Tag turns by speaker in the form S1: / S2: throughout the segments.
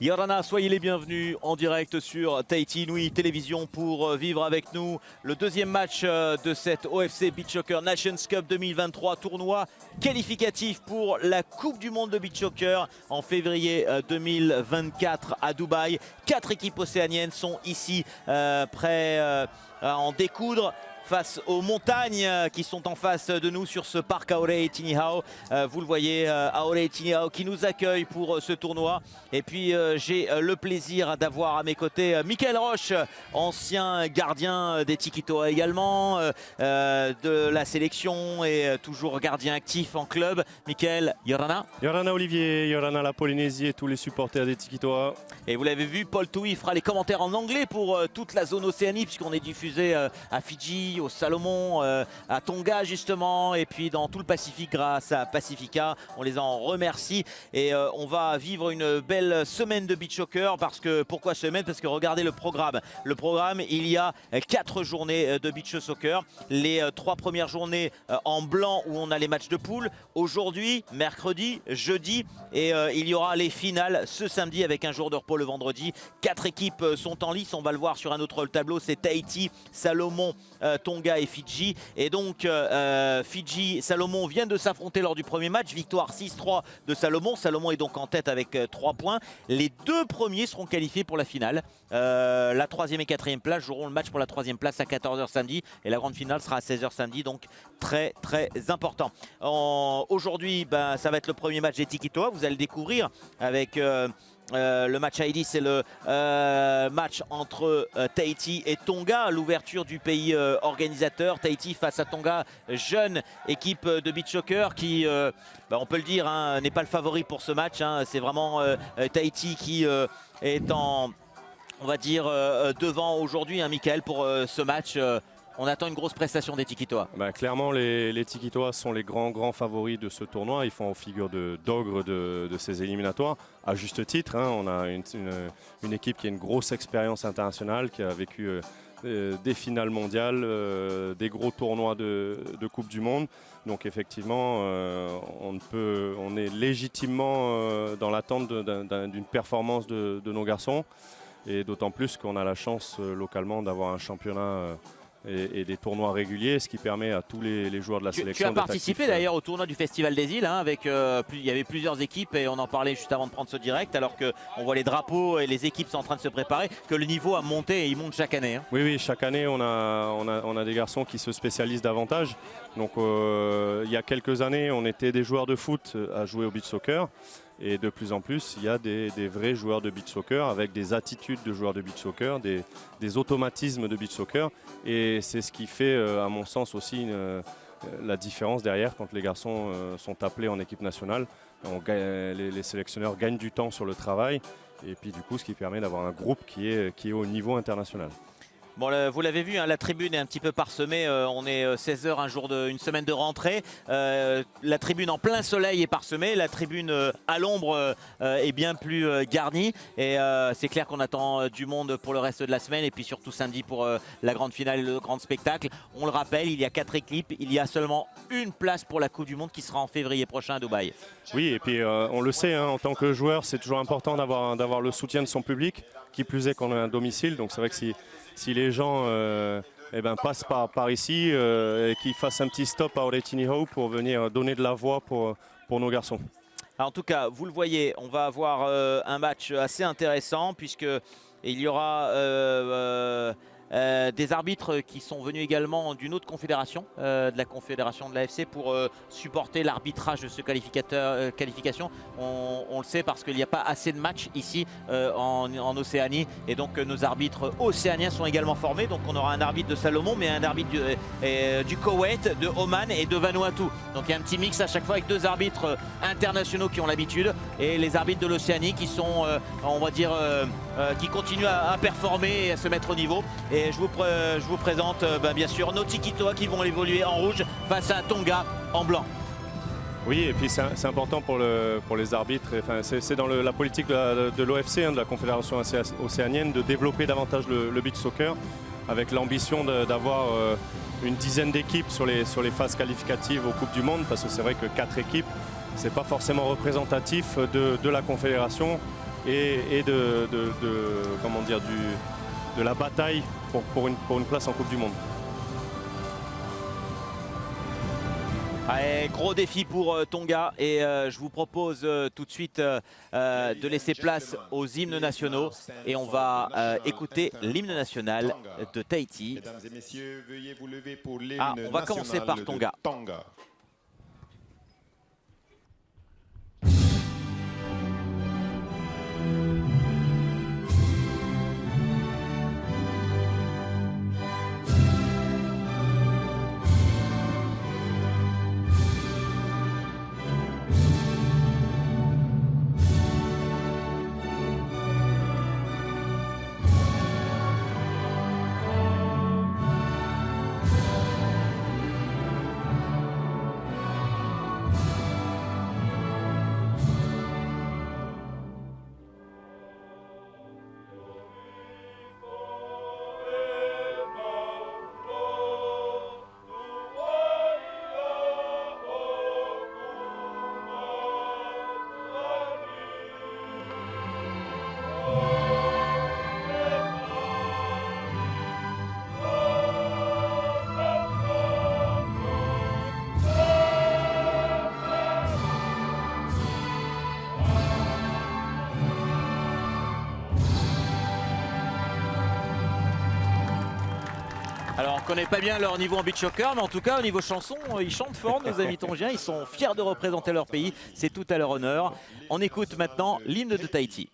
S1: Yorana, soyez les bienvenus en direct sur Tahiti Nui Télévision pour vivre avec nous le deuxième match de cette OFC Beach Soccer Nations Cup 2023, tournoi qualificatif pour la Coupe du Monde de Beach Soccer en février 2024 à Dubaï. 4 équipes océaniennes sont ici prêtes à en découdre face aux montagnes qui sont en face de nous sur ce parc Aorei Tinihau. Vous le voyez, Aorei Tinihau qui nous accueille pour ce tournoi. Et puis j'ai le plaisir d'avoir à mes côtés Michael Roche, ancien gardien des Tikitoa également, de la sélection et toujours gardien actif en club. Michael, Yorana.
S2: Yorana Olivier, Yorana la Polynésie et tous les supporters des Tikitoa.
S1: Et vous l'avez vu, Paul Touy fera les commentaires en anglais pour toute la zone Océanie, puisqu'on est diffusé à Fidji, au Salomon, à Tonga justement, et puis dans tout le Pacifique grâce à Pacifica. On les en remercie et on va vivre une belle semaine de beach soccer. Parce que, pourquoi semaine? Parce que regardez le programme. Le programme, il y a 4 journées de beach soccer. Les 3 premières journées en blanc où on a les matchs de poule. Aujourd'hui, mercredi, jeudi, et il y aura les finales ce samedi avec un jour de repos le vendredi. 4 équipes sont en lice, on va le voir sur un autre tableau. C'est Tahiti, Salomon, Tonga et Fidji. Et donc Fidji, Salomon viennent de s'affronter lors du premier match. Victoire 6-3 de Salomon. Salomon est donc en tête avec 3 points. Les 2 premiers seront qualifiés pour la finale. La 3e et 4e place joueront le match pour la 3e place à 14 h samedi. Et la grande finale sera à 16 h samedi. Donc très important. Aujourd'hui, ça va être le premier match des Tikitoa. Vous allez le découvrir avec le match ID, c'est le match entre Tahiti et Tonga, l'ouverture du pays organisateur. Tahiti face à Tonga, jeune équipe de beach soccer qui, on peut le dire, n'est pas le favori pour ce match. C'est vraiment Tahiti qui est en, on va dire, devant aujourd'hui, Michael, pour ce match. On attend une grosse prestation des Tikitoa.
S2: Clairement, les Tikitoa sont les grands favoris de ce tournoi. Ils font figure d'ogre de ces éliminatoires. À juste titre, on a une équipe qui a une grosse expérience internationale, qui a vécu des finales mondiales, des gros tournois de Coupe du Monde. Donc effectivement, on est légitimement dans l'attente d'une performance de nos garçons. Et d'autant plus qu'on a la chance localement d'avoir un championnat et des tournois réguliers, ce qui permet à tous les joueurs de la sélection.
S1: Tu as participé d'ailleurs au tournoi du Festival des Îles, avec il y avait plusieurs équipes et on en parlait juste avant de prendre ce direct, alors qu'on voit les drapeaux et les équipes sont en train de se préparer, que le niveau a monté et il monte chaque année.
S2: Oui, chaque année on a des garçons qui se spécialisent davantage. Donc il y a quelques années, on était des joueurs de foot à jouer au beach soccer. Et de plus en plus, il y a des vrais joueurs de beach soccer avec des attitudes de joueurs de beach soccer, des automatismes de beach soccer. Et c'est ce qui fait, à mon sens aussi, la différence derrière quand les garçons sont appelés en équipe nationale. Les sélectionneurs gagnent du temps sur le travail. Et puis du coup, ce qui permet d'avoir un groupe qui est au niveau international.
S1: Bon, vous l'avez vu, la tribune est un petit peu parsemée. On est 16 h, une semaine de rentrée. La tribune en plein soleil est parsemée. La tribune à l'ombre est bien plus garnie. Et c'est clair qu'on attend du monde pour le reste de la semaine. Et puis surtout samedi pour la grande finale et le grand spectacle. On le rappelle, il y a 4 équipes. Il y a seulement une place pour la Coupe du Monde qui sera en février prochain à Dubaï.
S2: Oui, et puis on le sait, en tant que joueur, c'est toujours important d'avoir le soutien de son public. Qui plus est qu'on a un domicile. Donc c'est vrai que si les gens passent par ici et qu'ils fassent un petit stop à Aorei Tinihau pour venir donner de la voix pour nos garçons.
S1: Alors, en tout cas, vous le voyez, on va avoir un match assez intéressant puisque il y aura des arbitres qui sont venus également d'une autre confédération, de la confédération de l'AFC, pour supporter l'arbitrage de ce qualification. On le sait parce qu'il n'y a pas assez de matchs ici en Océanie, et donc nos arbitres océaniens sont également formés. Donc on aura un arbitre de Salomon, mais un arbitre du Koweït, de Oman et de Vanuatu. Donc il y a un petit mix à chaque fois avec 2 arbitres internationaux qui ont l'habitude, et les arbitres de l'Océanie qui sont, on va dire, qui continuent à performer et à se mettre au niveau. Et je vous présente bien sûr nos Tikitoa qui vont évoluer en rouge face à Tonga en blanc.
S2: Oui, et puis c'est important pour les arbitres. Enfin, c'est dans la politique de l'OFC, de la Confédération océanienne, de développer davantage le beach soccer, avec l'ambition d'avoir une dizaine d'équipes sur les phases qualificatives aux Coupes du Monde, parce que c'est vrai que 4 équipes, c'est pas forcément représentatif de la Confédération. et comment dire, de la bataille pour une place en Coupe du Monde.
S1: Allez, gros défi pour Tonga et je vous propose tout de suite de laisser place aux hymnes nationaux et on va écouter l'hymne national de Tahiti.
S3: Mesdames et messieurs, veuillez vous lever pour l'hymne
S1: On va commencer par Tonga.
S3: Tonga.
S1: Alors on ne connaît pas bien leur niveau en beach soccer, mais en tout cas au niveau chanson, ils chantent fort nos amis tongiens, ils sont fiers de représenter leur pays, c'est tout à leur honneur. On écoute maintenant l'hymne de Tahiti.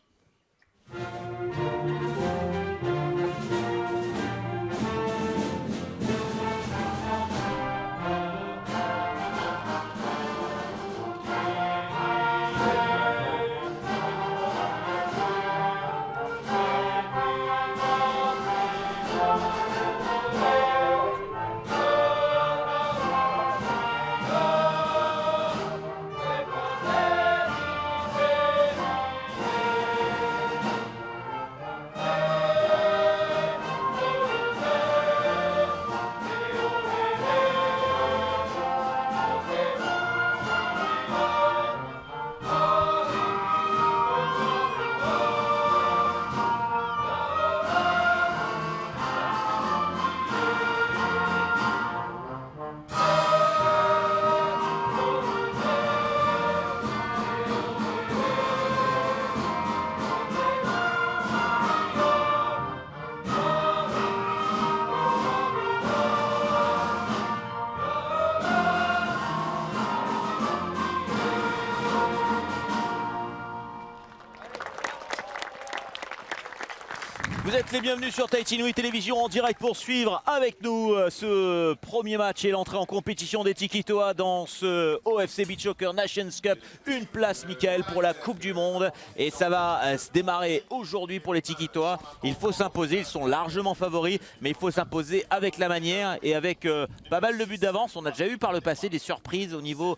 S1: Vous êtes les bienvenus sur Tahiti Nui Télévision en direct pour suivre avec nous ce premier match et l'entrée en compétition des Tikitoa dans ce OFC Beach Soccer Nations Cup. Une place, Michael, pour la Coupe du Monde. Et ça va se démarrer aujourd'hui pour les Tikitoa. Il faut s'imposer, ils sont largement favoris, mais il faut s'imposer avec la manière et avec pas mal de buts d'avance. On a déjà eu par le passé des surprises au niveau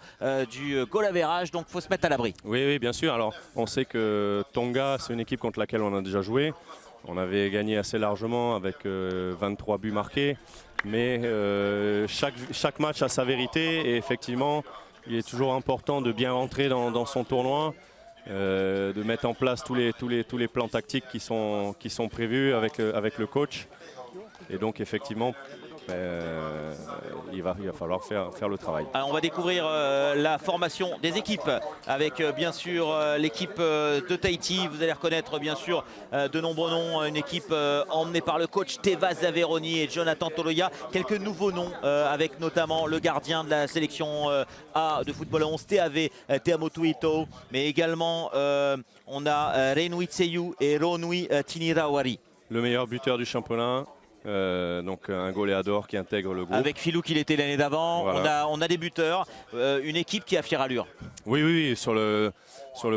S1: du goal average, donc il faut se mettre à l'abri.
S2: Oui, bien sûr. Alors, on sait que Tonga, c'est une équipe contre laquelle on a déjà joué. On avait gagné assez largement avec 23 buts marqués, mais chaque match a sa vérité et effectivement, il est toujours important de bien rentrer dans son tournoi, de mettre en place tous les plans tactiques qui sont prévus avec le coach. Et donc effectivement, il va falloir faire le travail.
S1: Alors on va découvrir la formation des équipes avec bien sûr l'équipe de Tahiti. Vous allez reconnaître bien sûr de nombreux noms. Une équipe emmenée par le coach Teva Zaveroni et Jonathan Toloya. Quelques nouveaux noms avec notamment le gardien de la sélection A de football à 11, TAV, Teamotu Ito. Mais également on a Renui Tseyu et Ronui Tinirawari.
S2: Le meilleur buteur du championnat. Donc un goléador qui intègre le groupe.
S1: Avec Philou qui l'était l'année d'avant, voilà. on a des buteurs, une équipe qui a fière allure.
S2: Oui, sur le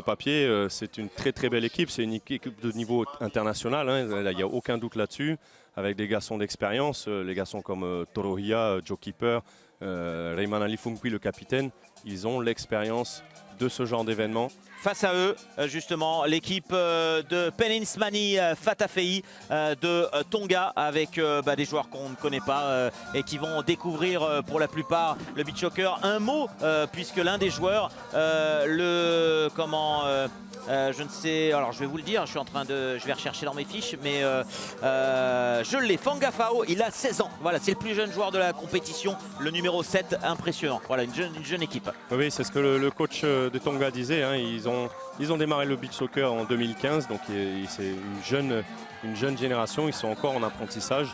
S2: papier, c'est une très belle équipe, c'est une équipe de niveau international, hein. Il n'y a aucun doute là-dessus, avec des garçons d'expérience, les garçons comme Torohia, Joe Keeper, Rayman Ali Funkwi, le capitaine, ils ont l'expérience de ce genre d'événement.
S1: Face à eux, justement, l'équipe de Peninsmani Fatafei de Tonga avec des joueurs qu'on ne connaît pas et qui vont découvrir pour la plupart le beach soccer. Un mot, puisque l'un des joueurs, je ne sais, alors je vais vous le dire, je vais rechercher dans mes fiches, mais je l'ai, Fangafao, il a 16 ans. Voilà, c'est le plus jeune joueur de la compétition, le numéro 7, impressionnant. Voilà, une jeune équipe.
S2: Oui, c'est ce que le coach de Tonga disait, hein. Ils ont démarré le beach soccer en 2015, donc c'est une jeune génération, ils sont encore en apprentissage.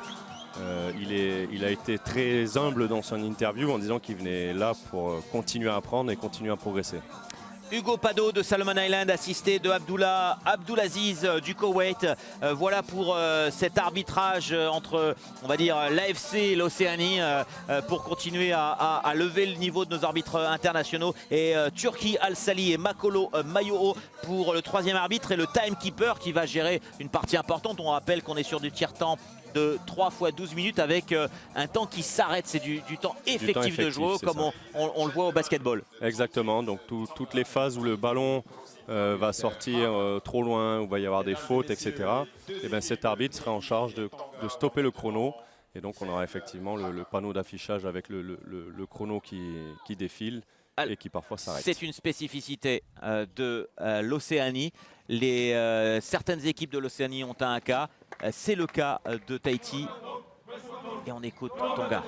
S2: Il a été très humble dans son interview en disant qu'il venait là pour continuer à apprendre et continuer à progresser.
S1: Hugo Pado de Salomon Island, assisté de Abdulaziz du Koweït. Voilà pour cet arbitrage entre, on va dire, l'AFC et l'Océanie pour continuer à lever le niveau de nos arbitres internationaux. Et Turki Al-Sali et Makolo Mayoho pour le troisième arbitre et le timekeeper qui va gérer une partie importante. On rappelle qu'on est sur du tiers-temps de 3 fois 12 minutes avec un temps qui s'arrête. C'est du temps effectif de jouer comme on le voit au basketball.
S2: Exactement, donc toutes les phases où le ballon va sortir trop loin, où va y avoir des fautes, etc. Et bien cet arbitre sera en charge de stopper le chrono. Et donc on aura effectivement le panneau d'affichage avec le chrono qui défile et qui parfois s'arrête.
S1: C'est une spécificité de l'Océanie. Certaines équipes de l'Océanie ont un AK. C'est le cas de Tahiti. Et on écoute Tonga.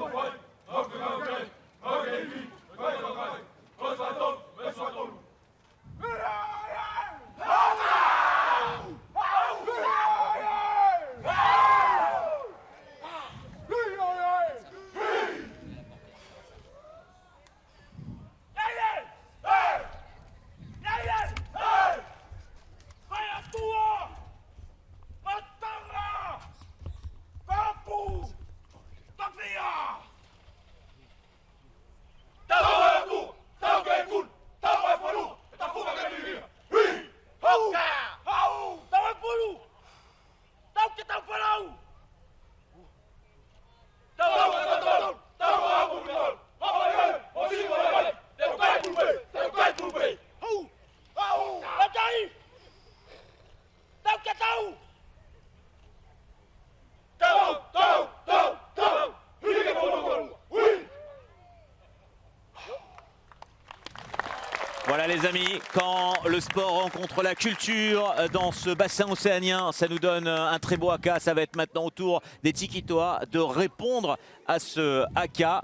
S1: Voilà les amis, quand le sport rencontre la culture dans ce bassin océanien, ça nous donne un très beau haka. Ça va être maintenant au tour des Tikitoa de répondre à ce haka.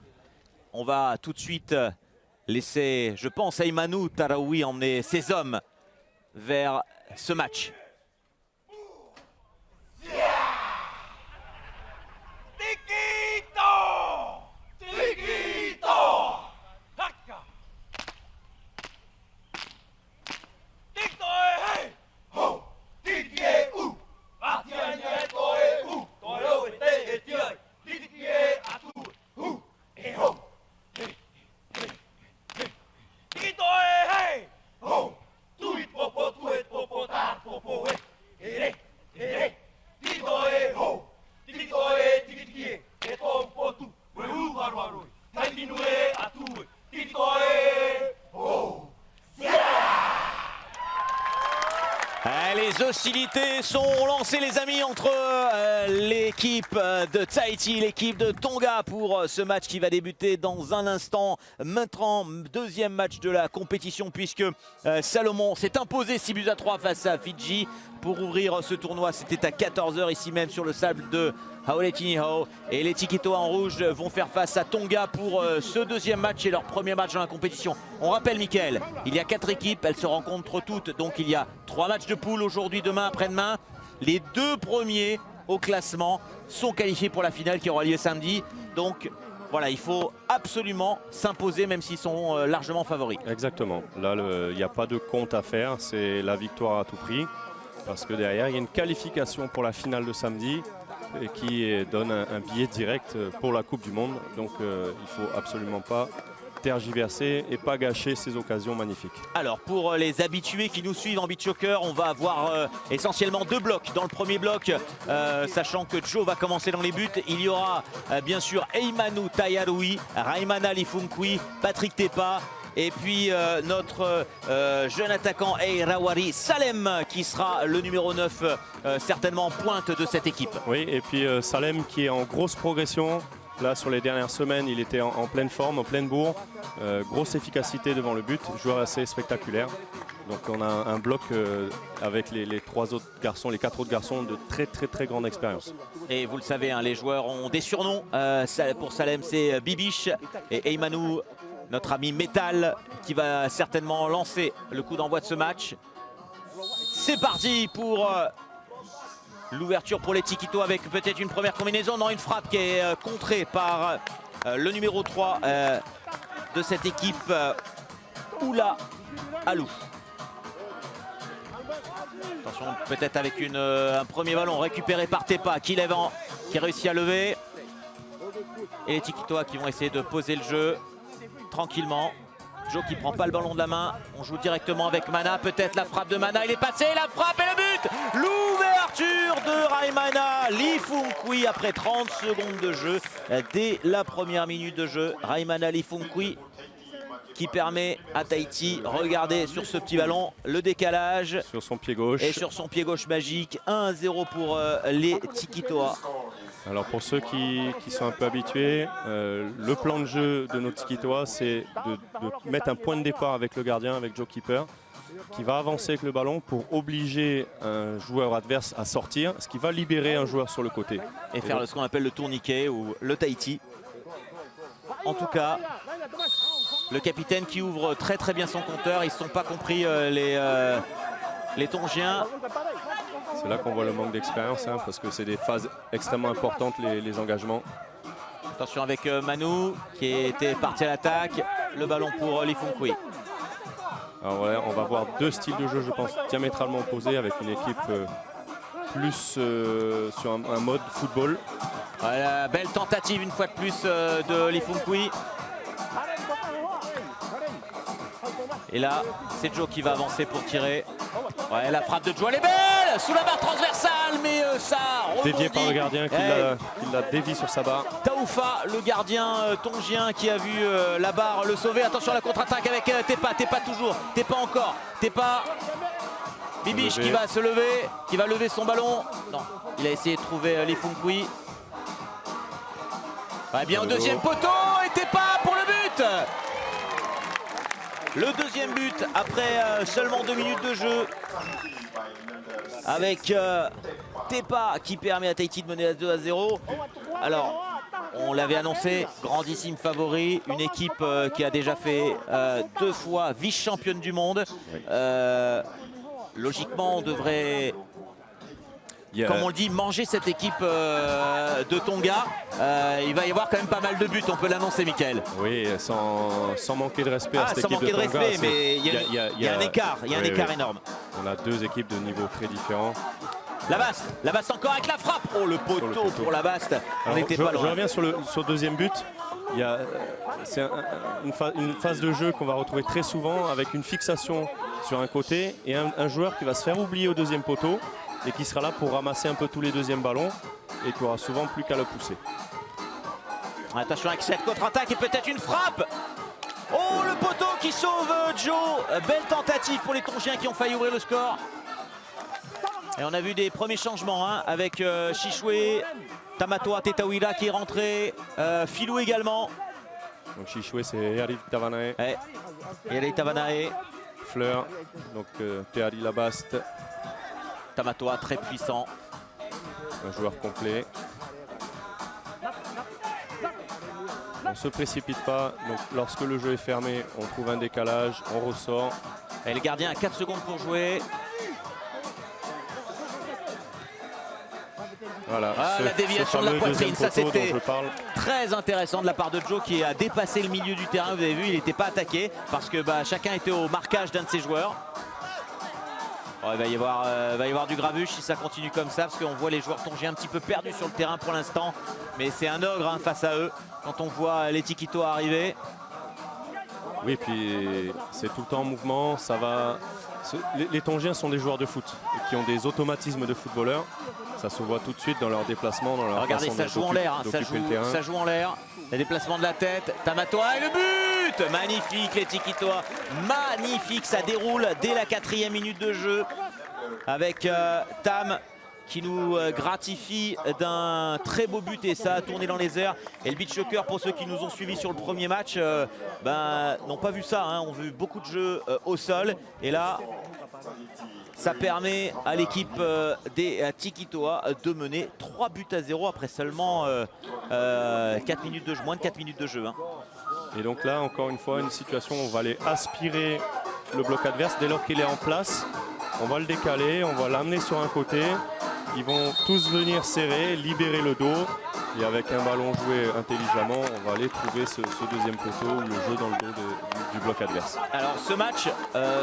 S1: On va tout de suite laisser, je pense, Aymanu Taraoui emmener ses hommes vers ce match. Les hostilités sont lancées les amis entre l'équipe de Tahiti et l'équipe de Tonga pour ce match qui va débuter dans un instant. Maintenant, deuxième match de la compétition puisque Salomon s'est imposé 6-3 face à Fidji. Pour ouvrir ce tournoi, c'était à 14 h ici même sur le sable de Haole-Tiniho. Et les Tikitoa en rouge vont faire face à Tonga pour ce deuxième match et leur premier match dans la compétition. On rappelle Mickaël, il y a 4 équipes, elles se rencontrent toutes. Donc il y a 3 matchs de poule aujourd'hui, demain, après-demain. Les 2 premiers au classement sont qualifiés pour la finale qui aura lieu samedi. Donc voilà, il faut absolument s'imposer même s'ils sont largement favoris.
S2: Exactement, là il n'y a pas de compte à faire, c'est la victoire à tout prix. Parce que derrière, il y a une qualification pour la finale de samedi et qui donne un billet direct pour la Coupe du Monde. Donc il ne faut absolument pas tergiverser et pas gâcher ces occasions magnifiques.
S1: Alors pour les habitués qui nous suivent en beach soccer, on va avoir essentiellement 2 blocs. Dans le premier bloc, sachant que Joe va commencer dans les buts, il y aura bien sûr Eymanu Tayaroui, Raimana Lifunkwi, Patrick Tepa, et puis notre jeune attaquant Eirawari Salem qui sera le numéro 9 certainement en pointe de cette équipe.
S2: Oui, et puis Salem qui est en grosse progression. Là sur les dernières semaines il était en pleine forme, en pleine bourre, grosse efficacité devant le but, joueur assez spectaculaire. Donc on a un bloc avec les 3 autres garçons, les 4 autres garçons de très grande expérience.
S1: Et vous le savez, hein, les joueurs ont des surnoms. Pour Salem c'est Bibiche et Eymanu, notre ami Metal, qui va certainement lancer le coup d'envoi de ce match. C'est parti pour l'ouverture pour les Tikito avec peut-être une première combinaison. Non, une frappe qui est contrée par le numéro 3 de cette équipe, Oula Alou. Attention, peut-être avec un premier ballon récupéré par Tepa qui réussit à lever. Et les Tikitois qui vont essayer de poser le jeu tranquillement. Joe qui prend pas le ballon de la main. On joue directement avec Mana. Peut-être la frappe de Mana. Il est passé, la frappe et le but. L'ouverture de Raimana Lifunkwi après 30 secondes de jeu. Dès la première minute de jeu, Raimana Lifunkwi qui permet à Tahiti, regardez sur ce petit ballon, le décalage.
S2: Sur son pied gauche.
S1: Et sur son pied gauche magique. 1-0 pour les Tikitoa.
S2: Alors pour ceux qui sont un peu habitués, le plan de jeu de nos Tikitoa, c'est de mettre un point de départ avec le gardien, avec Joe Keeper, qui va avancer avec le ballon pour obliger un joueur adverse à sortir, ce qui va libérer un joueur sur le côté.
S1: Et faire ce qu'on appelle le tourniquet ou le Tahiti. En tout cas, le capitaine qui ouvre très bien son compteur. Ils ne se sont pas compris les Tongiens.
S2: C'est là qu'on voit le manque d'expérience, hein, parce que c'est des phases extrêmement importantes, les engagements.
S1: Attention avec Manu qui était parti à l'attaque. Le ballon pour Lifunkwi.
S2: Alors voilà, on va voir 2 styles de jeu, je pense, diamétralement opposés, avec une équipe plus sur un mode football.
S1: Voilà, belle tentative une fois de plus de Lifunkwi. Et là, c'est Joe qui va avancer pour tirer. Ouais, la frappe de Joe, elle est belle, sous la barre transversale, mais ça rebondit.
S2: Dévié par le gardien qui l'a dévié sur sa barre.
S1: Taoufa, le gardien tongien qui a vu la barre le sauver. Attention à la contre-attaque avec Tepa, Tepa toujours, Tepa encore, Tepa. Bibiche qui va se lever, qui va lever son ballon. Non, il a essayé de trouver Lifunkwi. Ouais, bien au deuxième poteau et Tepa pour le but. Le deuxième but après seulement 2 minutes de jeu. Avec Tepa qui permet à Tahiti de mener à 2-0. Alors, on l'avait annoncé, grandissime favori. Une équipe qui a déjà fait 2 fois vice-championne du monde. Logiquement, on devrait... Comme on le dit, manger cette équipe de Tonga. Il va y avoir quand même pas mal de buts, on peut l'annoncer, Michael.
S2: Oui, sans manquer de respect à cette
S1: sans
S2: équipe
S1: manquer
S2: de Tonga.
S1: Respect, mais il y a un écart, énorme.
S2: On a 2 équipes de niveaux très différents.
S1: La Baste encore avec la frappe. Oh, le poteau pour la Baste. On n'était pas loin.
S2: Je reviens sur le deuxième but. C'est une phase de jeu qu'on va retrouver très souvent avec une fixation sur un côté et un joueur qui va se faire oublier au deuxième poteau et qui sera là pour ramasser un peu tous les deuxièmes ballons et qui aura souvent plus qu'à le pousser.
S1: Attention avec cette contre-attaque et peut-être une frappe. Oh, le poteau qui sauve Joe. Belle tentative pour les Tongiens qui ont failli ouvrir le score. Et on a vu des premiers changements avec Chichoué, Tamatoa Tetawira qui est rentré, Filou également.
S2: Donc Chichoué c'est Yari Tavanae.
S1: Yari Tavanae.
S2: Fleur, donc Teari Labaste.
S1: Tamatoa très puissant.
S2: Un joueur complet. On ne se précipite pas, donc lorsque le jeu est fermé, on trouve un décalage, on ressort.
S1: Et le gardien a 4 secondes pour jouer.
S2: Voilà,
S1: la déviation de la poitrine, ça c'était très intéressant de la part de Joe qui a dépassé le milieu du terrain. Vous avez vu, il n'était pas attaqué parce que chacun était au marquage d'un de ses joueurs. Oh, il va y avoir du gravuge si ça continue comme ça parce qu'on voit les joueurs tongiens un petit peu perdus sur le terrain pour l'instant. Mais c'est un ogre face à eux quand on voit les Tikito arriver.
S2: Oui, puis c'est tout le temps en mouvement. Ça va. Les Tongiens sont des joueurs de foot qui ont des automatismes de footballeurs. Ça se voit tout de suite dans leur déplacement, dans leur
S1: Regardez,
S2: façon
S1: ça joue en l'air, hein, ça joue en l'air. Le déplacement de la tête, Tamatoa et le but! Magnifique les Tikitoa, magnifique, ça déroule dès la 4e minute de jeu avec Tam qui nous gratifie d'un très beau but et ça a tourné dans les airs. Et le beach soccer, pour ceux qui nous ont suivis sur le premier match, n'ont pas vu ça, hein, ont vu beaucoup de jeux au sol. Et là, ça permet à l'équipe des Tikitoa de mener 3-0 après seulement 4 minutes de jeu, moins de 4 minutes de jeu. Hein.
S2: Et donc là, encore une fois, une situation où on va aller aspirer le bloc adverse. Dès lors qu'il est en place, on va le décaler, on va l'amener sur un côté. Ils vont tous venir serrer, libérer le dos. Et avec un ballon joué intelligemment, on va aller trouver ce deuxième poteau ou le jeu dans le dos du bloc adverse.
S1: Alors ce match,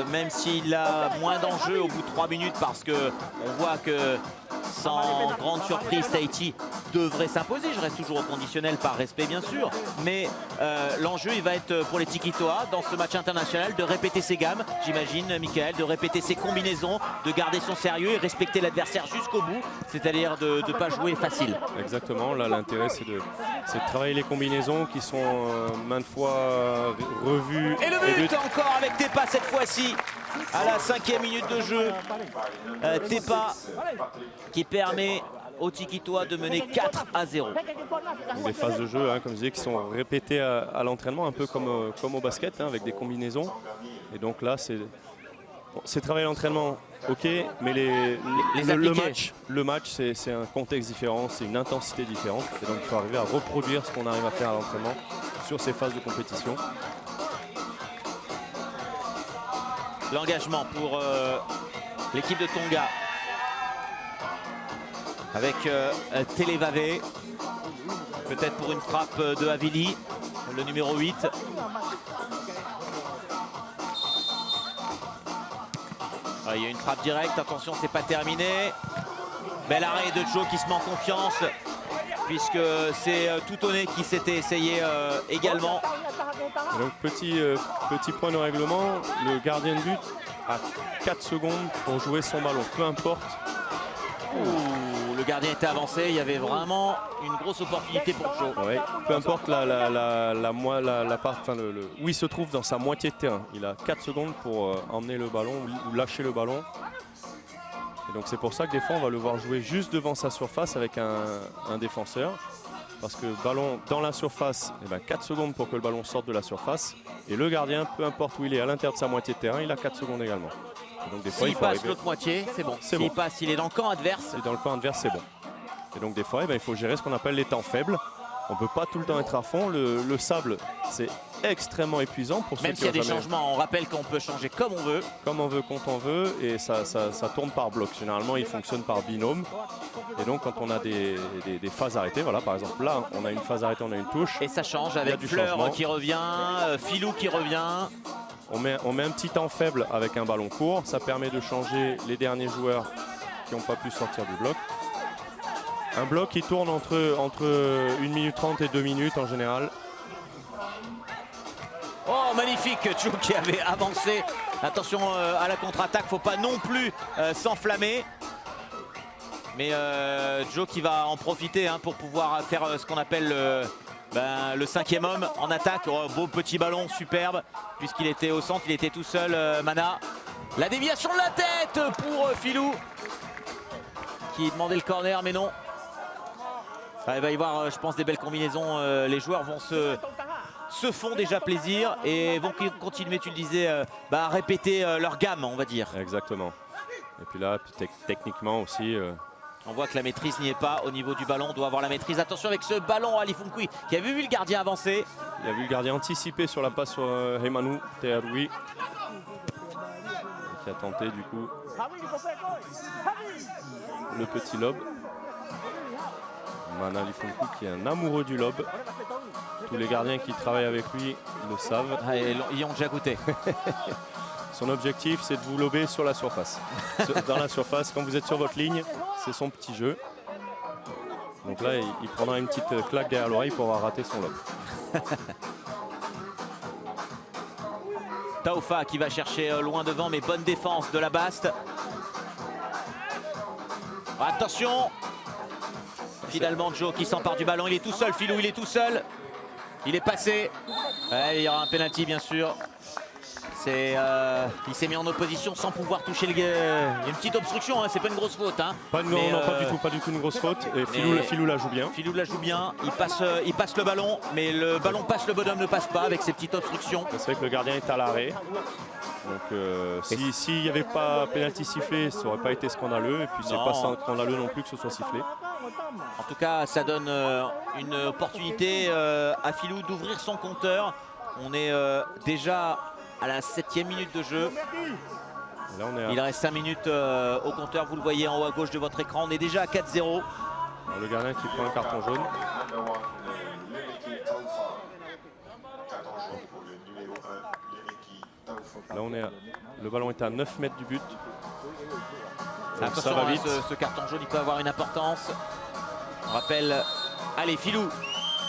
S1: même s'il a moins d'enjeux au bout de 3 minutes, parce qu'on voit que sans grande surprise, Tahiti devrait s'imposer. Je reste toujours au conditionnel par respect bien sûr. Mais l'enjeu, il va être pour les Tikitoa dans ce match international de répéter ses gammes, j'imagine, Michael, de répéter ses combinaisons, de garder son sérieux et respecter l'adversaire jusqu'au bout, c'est-à-dire de ne pas jouer facile.
S2: Exactement, là l'intérêt c'est de travailler les combinaisons qui sont maintes fois revues.
S1: Et le but encore avec Tepa cette fois-ci à la 5e minute de jeu. Tepa qui permet aux Tikitoa de mener 4-0.
S2: Des phases de jeu, hein, comme je disais, qui sont répétées à l'entraînement, un peu comme au basket, hein, avec des combinaisons. Et donc là, c'est travailler l'entraînement, ok, mais le match c'est un contexte différent, c'est une intensité différente. Et donc il faut arriver à reproduire ce qu'on arrive à faire à l'entraînement sur ces phases de compétition.
S1: L'engagement pour l'équipe de Tonga avec Televave, peut-être pour une frappe de Havili, le numéro 8. Ah, il y a une frappe directe, attention, c'est pas terminé. Bel arrêt de Joe qui se met en confiance, puisque c'est Toutonné qui s'était essayé également.
S2: Donc petit point de règlement, le gardien de but a 4 secondes pour jouer son ballon, peu importe.
S1: Ouh, le gardien était avancé, il y avait vraiment une grosse opportunité pour Joe.
S2: Ouais, peu importe la part, enfin où il se trouve dans sa moitié de terrain. Il a 4 secondes pour emmener le ballon ou lâcher le ballon. Et donc c'est pour ça que des fois on va le voir jouer juste devant sa surface avec un défenseur. Parce que ballon dans la surface, 4 secondes pour que le ballon sorte de la surface. Et le gardien, peu importe où il est à l'intérieur de sa moitié de terrain, il a 4 secondes également. Donc des fois,
S1: s'il passe l'autre moitié, c'est bon. S'il passe, il est dans le camp adverse.
S2: Et dans le camp adverse, c'est bon. Et donc des fois, il faut gérer ce qu'on appelle les temps faibles. On ne peut pas tout le temps être à fond. Le sable, c'est extrêmement épuisant pour ceux
S1: même s'il y a des changements, on rappelle qu'on peut changer comme on veut.
S2: Comme on veut, quand on veut, et ça tourne par bloc. Généralement, il fonctionne par binôme. Et donc, quand on a des phases arrêtées, voilà, par exemple, là, on a une phase arrêtée, on a une touche.
S1: Et ça change avec Fleur qui revient, Filou qui revient.
S2: On met un petit temps faible avec un ballon court. Ça permet de changer les derniers joueurs qui n'ont pas pu sortir du bloc. Un bloc qui tourne entre 1 minute 30 et 2 minutes en général.
S1: Oh, magnifique, Joe qui avait avancé. Attention à la contre-attaque, faut pas non plus s'enflammer. Mais Joe qui va en profiter pour pouvoir faire ce qu'on appelle le 5e homme en attaque. Oh, beau petit ballon, superbe, puisqu'il était au centre, il était tout seul, Mana. La déviation de la tête pour Filou, qui demandait le corner, mais non. Il va y avoir, je pense, des belles combinaisons. Les joueurs vont se font déjà plaisir et vont continuer, tu le disais, à répéter leur gamme, on va dire.
S2: Exactement. Et puis là, techniquement aussi...
S1: On voit que la maîtrise n'y est pas au niveau du ballon, on doit avoir la maîtrise. Attention avec ce ballon à Ali Funkui qui a vu le gardien avancer.
S2: Il a vu le gardien anticiper sur la passe sur Hemanu Tearui, qui a tenté du coup le petit lob. Mana Ali Funkui qui est un amoureux du lob. Tous les gardiens qui travaillent avec lui le savent.
S1: Ah, ils ont déjà goûté.
S2: Son objectif, c'est de vous lober sur la surface. Dans la surface, quand vous êtes sur votre ligne, c'est son petit jeu. Donc là, il prendra une petite claque derrière l'oreille pour avoir raté son lob.
S1: Taufa qui va chercher loin devant, mais bonne défense de la Baste. Attention. Finalement Joe qui s'empare du ballon, il est tout seul, Philou, il est tout seul. Il est passé. Ouais, il y aura un penalty bien sûr. Il s'est mis en opposition sans pouvoir toucher le... Il y a une petite obstruction, hein, c'est pas une grosse faute. Hein.
S2: Non, pas du tout une grosse faute. Et Philou la joue bien.
S1: Philou la joue bien, il passe le ballon, mais le ballon passe, le bonhomme ne passe pas avec ses petites obstructions.
S2: C'est vrai que le gardien est à l'arrêt. Donc s'il n'y avait pas pénalty sifflé, ça n'aurait pas été scandaleux. Et puis c'est pas scandaleux non plus que ce soit sifflé.
S1: En tout cas, ça donne une opportunité à Philou d'ouvrir son compteur. On est déjà à la 7e minute de jeu.
S2: Là,
S1: il reste 5 minutes au compteur, vous le voyez en haut à gauche de votre écran. On est déjà à 4-0.
S2: Le gardien qui prend un carton jaune. Là, le ballon est à 9 mètres du but. Donc
S1: attention,
S2: ça va vite.
S1: Ce carton jaune, il peut avoir une importance. On rappelle, allez, Philou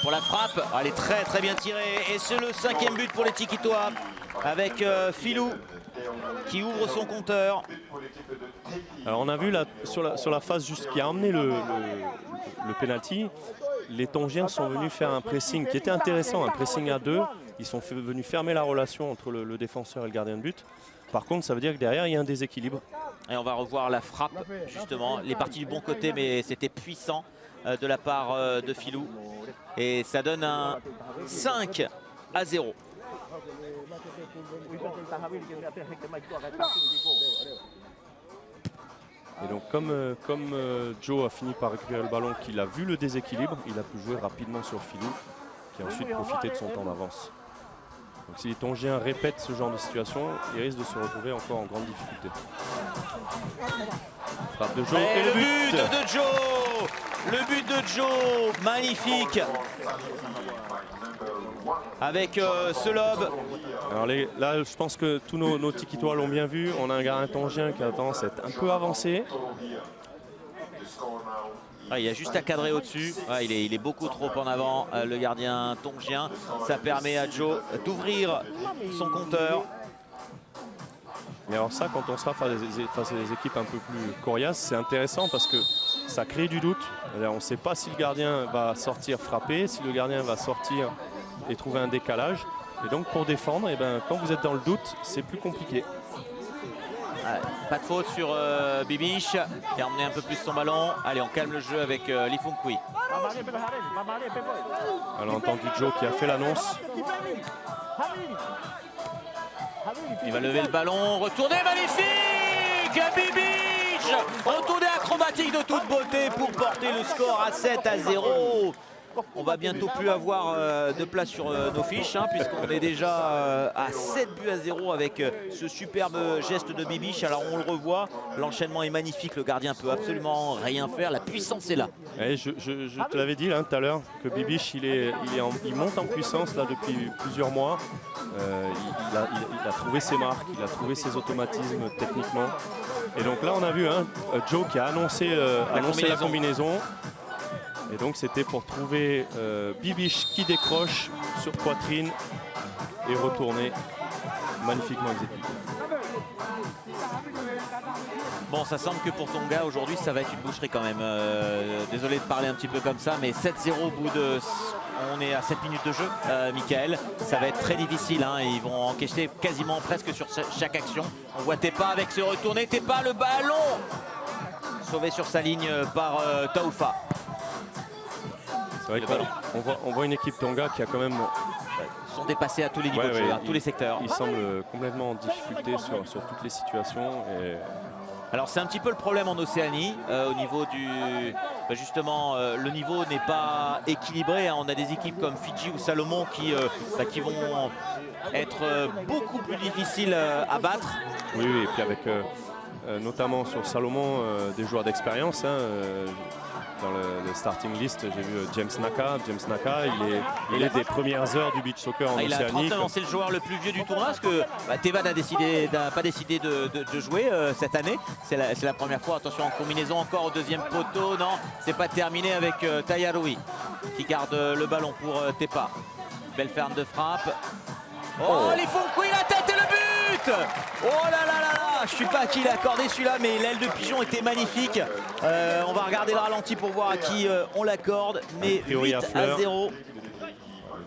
S1: pour la frappe. Elle est très très bien tirée. Et c'est le 5e but pour les Tikitois. Avec Philou qui ouvre son compteur.
S2: Alors on a vu là, sur la phase juste qui a emmené le penalty, les Tongiens sont venus faire un pressing qui était intéressant, un pressing à 2. Ils sont venus fermer la relation entre le défenseur et le gardien de but. Par contre, ça veut dire que derrière, il y a un déséquilibre.
S1: Et on va revoir la frappe, justement. Les parties du bon côté, mais c'était puissant de la part de Philou. Et ça donne un 5-0.
S2: Et donc comme Joe a fini par récupérer le ballon, qu'il a vu le déséquilibre, il a pu jouer rapidement sur Philou, qui a ensuite profité de son temps d'avance. Donc si les Tongiens répètent ce genre de situation, ils risquent de se retrouver encore en grande difficulté. Frappe de Joe et
S1: le but de Joe. Le but de Joe, magnifique. Avec ce lob.
S2: Alors là, je pense que tous nos Tikitois l'ont bien vu. On a un gardien tongien qui a tendance à être un peu avancé.
S1: Il y a juste à cadrer au-dessus. Il est beaucoup trop en avant, le gardien tongien. Ça permet à Joe d'ouvrir son compteur.
S2: Et alors ça, quand on sera face à des équipes un peu plus coriaces, c'est intéressant parce que ça crée du doute. On ne sait pas si le gardien va sortir frapper, si le gardien va sortir et trouver un décalage. Et donc pour défendre, quand vous êtes dans le doute, c'est plus compliqué.
S1: Pas de faute sur Bibiche qui a emmené un peu plus son ballon. Allez, on calme le jeu avec Lee Fung Kui.
S2: Alors on a entendu Joe qui a fait l'annonce.
S1: Il va lever le ballon, retourner, magnifique, Bibiche, retourner acrobatique de toute beauté pour porter le score à 7-0. On va bientôt plus avoir de place sur nos fiches, hein, puisqu'on est déjà à 7-0 avec ce superbe geste de Bibiche. Alors on le revoit, l'enchaînement est magnifique, le gardien peut absolument rien faire, la puissance est là.
S2: Et je te l'avais dit là tout à l'heure que Bibiche il monte en puissance là depuis plusieurs mois. Il a trouvé ses marques, il a trouvé ses automatismes techniquement. Et donc là on a vu Joe qui a annoncé la combinaison. Et donc c'était pour trouver Bibiche qui décroche sur poitrine et retourner magnifiquement exécuté.
S1: Bon, ça semble que pour Tonga aujourd'hui ça va être une boucherie quand même. Désolé de parler un petit peu comme ça, mais 7-0 au bout de... On est à 7 minutes de jeu, Michael. Ça va être très difficile, hein. Ils vont encaisser quasiment presque sur chaque action. On voit Tepa avec ce retourné. Tepa, le ballon sauvé sur sa ligne par Taufa.
S2: C'est vrai qu'on voit une équipe Tonga qui a quand même...
S1: Ils sont dépassés à tous les niveaux de jeu, tous les secteurs.
S2: Ils semblent complètement en difficulté sur toutes les situations. Et...
S1: Alors c'est un petit peu le problème en Océanie, au niveau du... justement, le niveau n'est pas équilibré, hein. On a des équipes comme Fidji ou Salomon qui vont être beaucoup plus difficiles à battre.
S2: Oui, et puis avec notamment sur Salomon des joueurs d'expérience. Dans le starting list, j'ai vu James Naka. James Naka, il est des premières heures du beach soccer en Océanie.
S1: Il a 39 ans, c'est le joueur le plus vieux du tournoi parce que Tevad n'a pas décidé de jouer cette année. C'est la première fois. Attention en combinaison encore au deuxième poteau. Non, c'est pas terminé avec Tayaroui qui garde le ballon pour Tepa. Belle ferme de frappe. Oh, les Funkui, la tête et le but. Oh là là là là, je sais pas à qui il a accordé celui-là, mais l'aile de pigeon était magnifique. On va regarder le ralenti pour voir à qui on l'accorde, mais 8-0.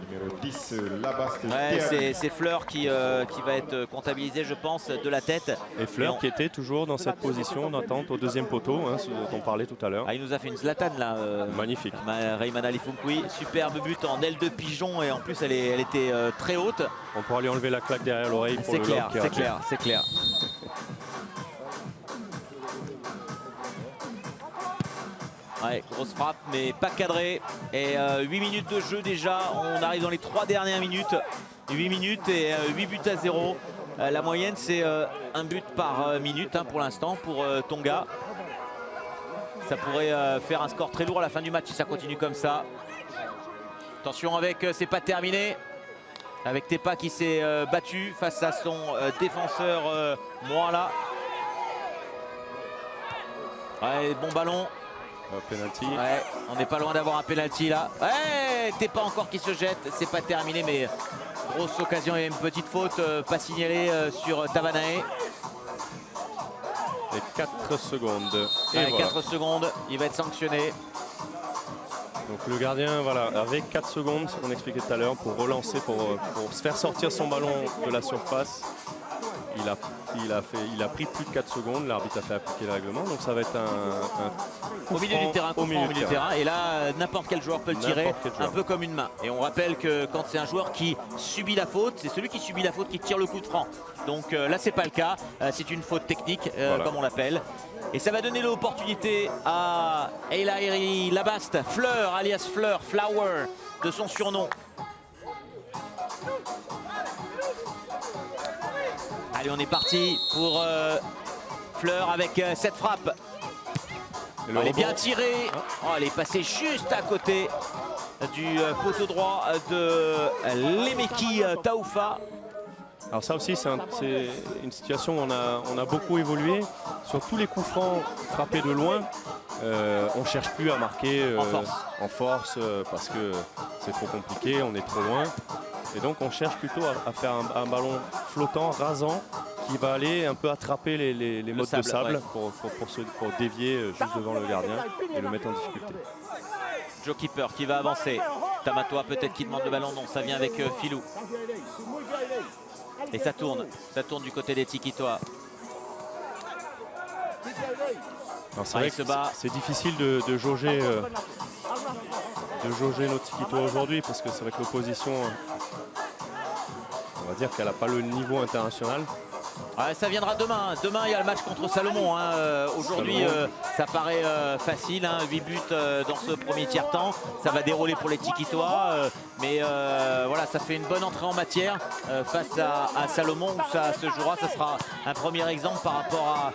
S3: Numéro 10, Labaste.
S1: Ouais, c'est Fleur qui va être comptabilisé, je pense, de la tête.
S2: Et Fleur qui était toujours dans cette position d'attente au deuxième poteau, hein, ce dont on parlait tout à l'heure.
S1: Ah, il nous a fait une Zlatan là.
S2: Magnifique.
S1: Rayman Ali Funkui, superbe but en aile de pigeon et en plus elle était très haute.
S2: On pourra lui enlever la claque derrière l'oreille pour
S1: C'est
S2: le
S1: clair,
S2: lob qui
S1: c'est
S2: a-
S1: clair, c'est clair. Ouais, grosse frappe, mais pas cadrée. Et 8 minutes de jeu déjà. On arrive dans les 3 dernières minutes. 8 minutes et 8 buts à 0. La moyenne, c'est un but par minute hein, pour l'instant pour Tonga. Ça pourrait faire un score très lourd à la fin du match si ça continue comme ça. Attention avec, c'est pas terminé. Avec Tepa qui s'est battu face à son défenseur Moala. Ouais, bon ballon.
S2: Penalty.
S1: Ouais, on n'est pas loin d'avoir un penalty là. Ouais, Tepa encore qui se jette, c'est pas terminé mais grosse occasion et une petite faute pas signalée sur Tavanae.
S2: Et 4 secondes. Et
S1: Ouais,
S2: voilà.
S1: 4 secondes, il va être sanctionné.
S2: Donc le gardien, voilà, avec 4 secondes, on expliquait tout à l'heure, pour relancer, pour se faire sortir son ballon de la surface. Il a pris plus de 4 secondes, l'arbitre a fait appliquer le règlement, donc ça va être un coup
S1: Au milieu
S2: franc
S1: du terrain, coup franc au milieu du terrain. Et là, n'importe quel joueur peut le tirer,
S2: N'importe quel joueur.
S1: un peu comme une main. Et on rappelle que quand c'est un joueur qui subit la faute, c'est celui qui subit la faute qui tire le coup de franc. Donc là, c'est pas le cas. C'est une faute technique,
S2: Voilà.
S1: comme on l'appelle. Et ça va donner l'opportunité à Elairi Labaste, Fleur, alias Fleur, Flower, de son surnom. Allez, on est parti pour Fleur avec cette frappe.
S2: Et le
S1: Elle est
S2: rebond.
S1: bien tirée. Oh, elle est passée juste à côté du poteau droit de Lemeki Taoufa.
S2: Alors ça aussi, c'est une situation où on a beaucoup évolué. Sur tous les coups francs frappés de loin, on ne cherche plus à marquer en force parce que c'est trop compliqué, on est trop loin. Et donc on cherche plutôt à faire un ballon flottant, rasant, qui va aller un peu attraper les mottes de sable
S1: ouais.
S2: pour dévier juste devant le gardien et le mettre en difficulté.
S1: Joe Keeper qui va avancer. Tamatoa peut-être qui demande le ballon. Non, ça vient avec Filou. Et ça tourne du côté des Tikitoa.
S2: C'est vrai que c'est difficile de jauger nos Tikitoa aujourd'hui parce que c'est vrai que l'opposition, on va dire qu'elle n'a pas le niveau international.
S1: Ouais, ça viendra demain. Demain, il y a le match contre Salomon. Hein. Aujourd'hui, ça paraît facile. Hein. 8 buts dans ce premier tiers-temps. Ça va dérouler pour les Tikitoa. Mais voilà, ça fait une bonne entrée en matière face à Salomon où ça se jouera. Ça sera un premier exemple par rapport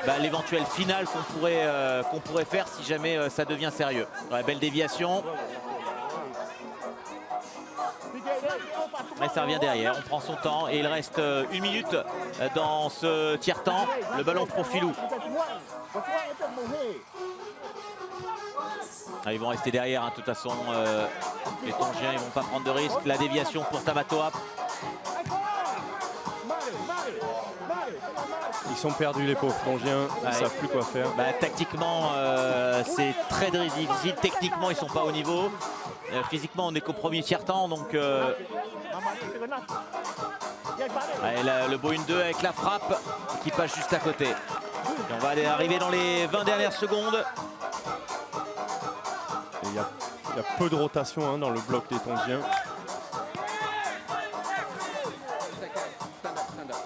S1: à l'éventuelle finale qu'on pourrait faire si jamais ça devient sérieux. Ouais, belle déviation. Mais ça revient derrière, on prend son temps et il reste 1 minute dans ce tiers-temps. Le ballon pour Filou. Ah, ils vont rester derrière, hein, de toute façon. Les Tongiens, ils vont pas prendre de risque. La déviation pour Tamatoa.
S2: Ils sont perdus les pauvres Tongiens, ils ne savent plus quoi faire.
S1: Tactiquement, c'est très difficile. Techniquement, ils sont pas au niveau. Physiquement, on n'est qu'au premier tiers-temps, donc le beau 1-2 avec la frappe qui passe juste à côté. Et on va arriver dans les 20 dernières secondes.
S2: Il y a peu de rotation dans le bloc des Tongiens.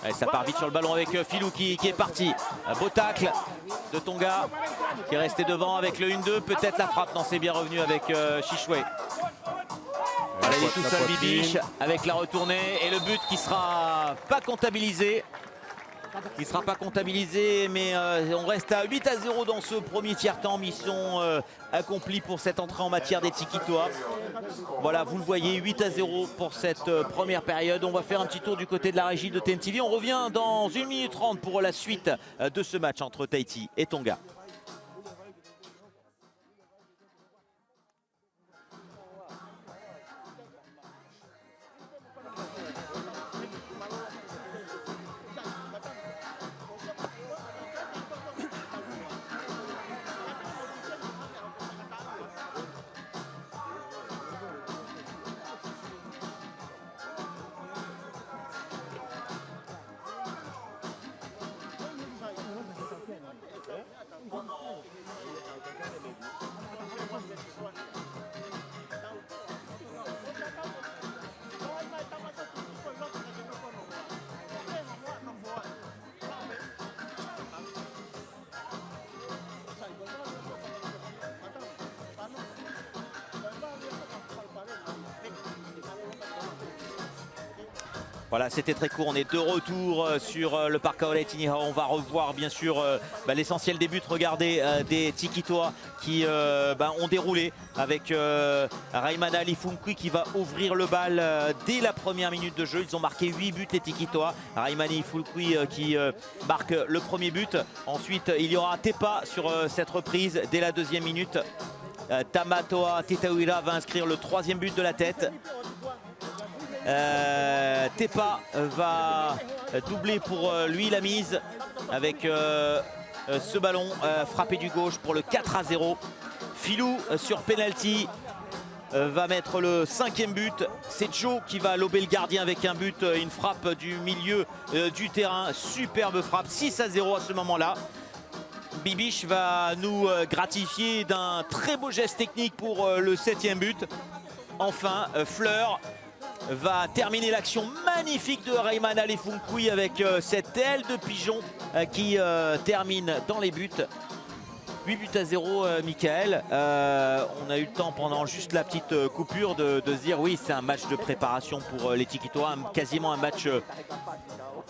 S1: Allez, ça part vite sur le ballon avec Filou qui est parti. Un beau tacle de Tonga qui est resté devant avec le 1-2. Peut-être la frappe. Non, c'est bien revenu avec Chichoué. Voilà, il est tout seul Bibiche avec la retournée et le but qui sera pas comptabilisé. Qui sera pas comptabilisé, mais on reste à 8-0 dans ce premier tiers-temps. Mission accomplie pour cette entrée en matière des Tikitoa. Voilà, vous le voyez, 8-0 pour cette première période. On va faire un petit tour du côté de la régie de TNTV. On revient dans 1 minute 30 pour la suite de ce match entre Tahiti et Tonga. Voilà, c'était très court. On est de retour sur le parc Aole Tinihau. On va revoir bien sûr l'essentiel des buts. Regardez des Tikitoa qui ont déroulé avec Raimana Alifunkui qui va ouvrir le bal dès la première minute de jeu. Ils ont marqué 8 buts les Tikitoa. Raimana Alifunkui qui marque le premier but. Ensuite, il y aura Tepa sur cette reprise dès la deuxième minute. Tamatoa Titauira va inscrire le troisième but de la tête. Tepa va doubler pour lui la mise avec ce ballon frappé du gauche pour le 4-0. Filou sur penalty va mettre le cinquième but. C'est Joe qui va lober le gardien avec un but, une frappe du milieu du terrain. Superbe frappe, 6-0 à ce moment-là. Bibiche va nous gratifier d'un très beau geste technique pour le septième but. Enfin, Fleur va terminer l'action magnifique de Raimana Alifunkui avec cette aile de pigeon qui termine dans les buts. 8-0, Michael. On a eu le temps pendant juste la petite coupure de se dire oui, c'est un match de préparation pour les Tikitoa, quasiment un match,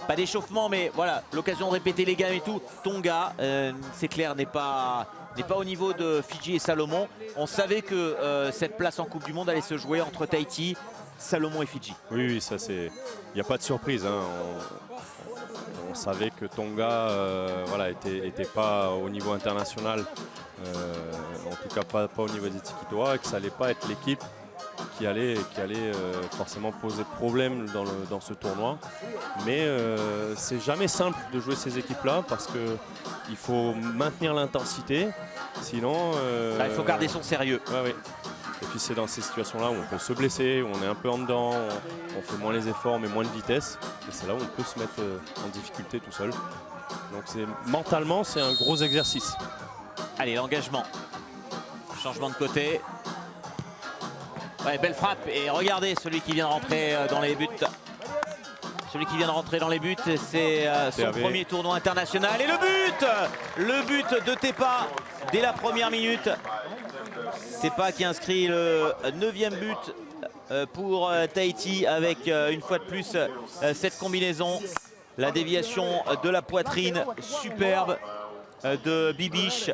S1: pas d'échauffement, mais voilà, l'occasion de répéter les gammes et tout. Tonga, c'est clair, n'est pas au niveau de Fidji et Salomon. On savait que cette place en Coupe du Monde allait se jouer entre Tahiti, Salomon et Fidji.
S2: Oui, ça c'est. Il n'y a pas de surprise. Hein. On savait que Tonga était pas au niveau international, en tout cas pas au niveau des Tikitoa, et que ça n'allait pas être l'équipe qui allait forcément poser problème dans ce tournoi. Mais c'est jamais simple de jouer ces équipes-là parce qu'il faut maintenir l'intensité, sinon...
S1: il faut garder son sérieux.
S2: Ouais. Et puis c'est dans ces situations-là où on peut se blesser, où on est un peu en dedans, on fait moins les efforts mais moins de vitesse. Et c'est là où on peut se mettre en difficulté tout seul. Donc mentalement, c'est un gros exercice.
S1: Allez, l'engagement. Changement de côté. Ouais, belle frappe. Et regardez celui qui vient de rentrer dans les buts. Celui qui vient de rentrer dans les buts, c'est son premier tournoi international. Et le but de Tepa dès la première minute. Tepa qui inscrit le 9e but pour Tahiti avec une fois de plus cette combinaison. La déviation de la poitrine superbe de Bibiche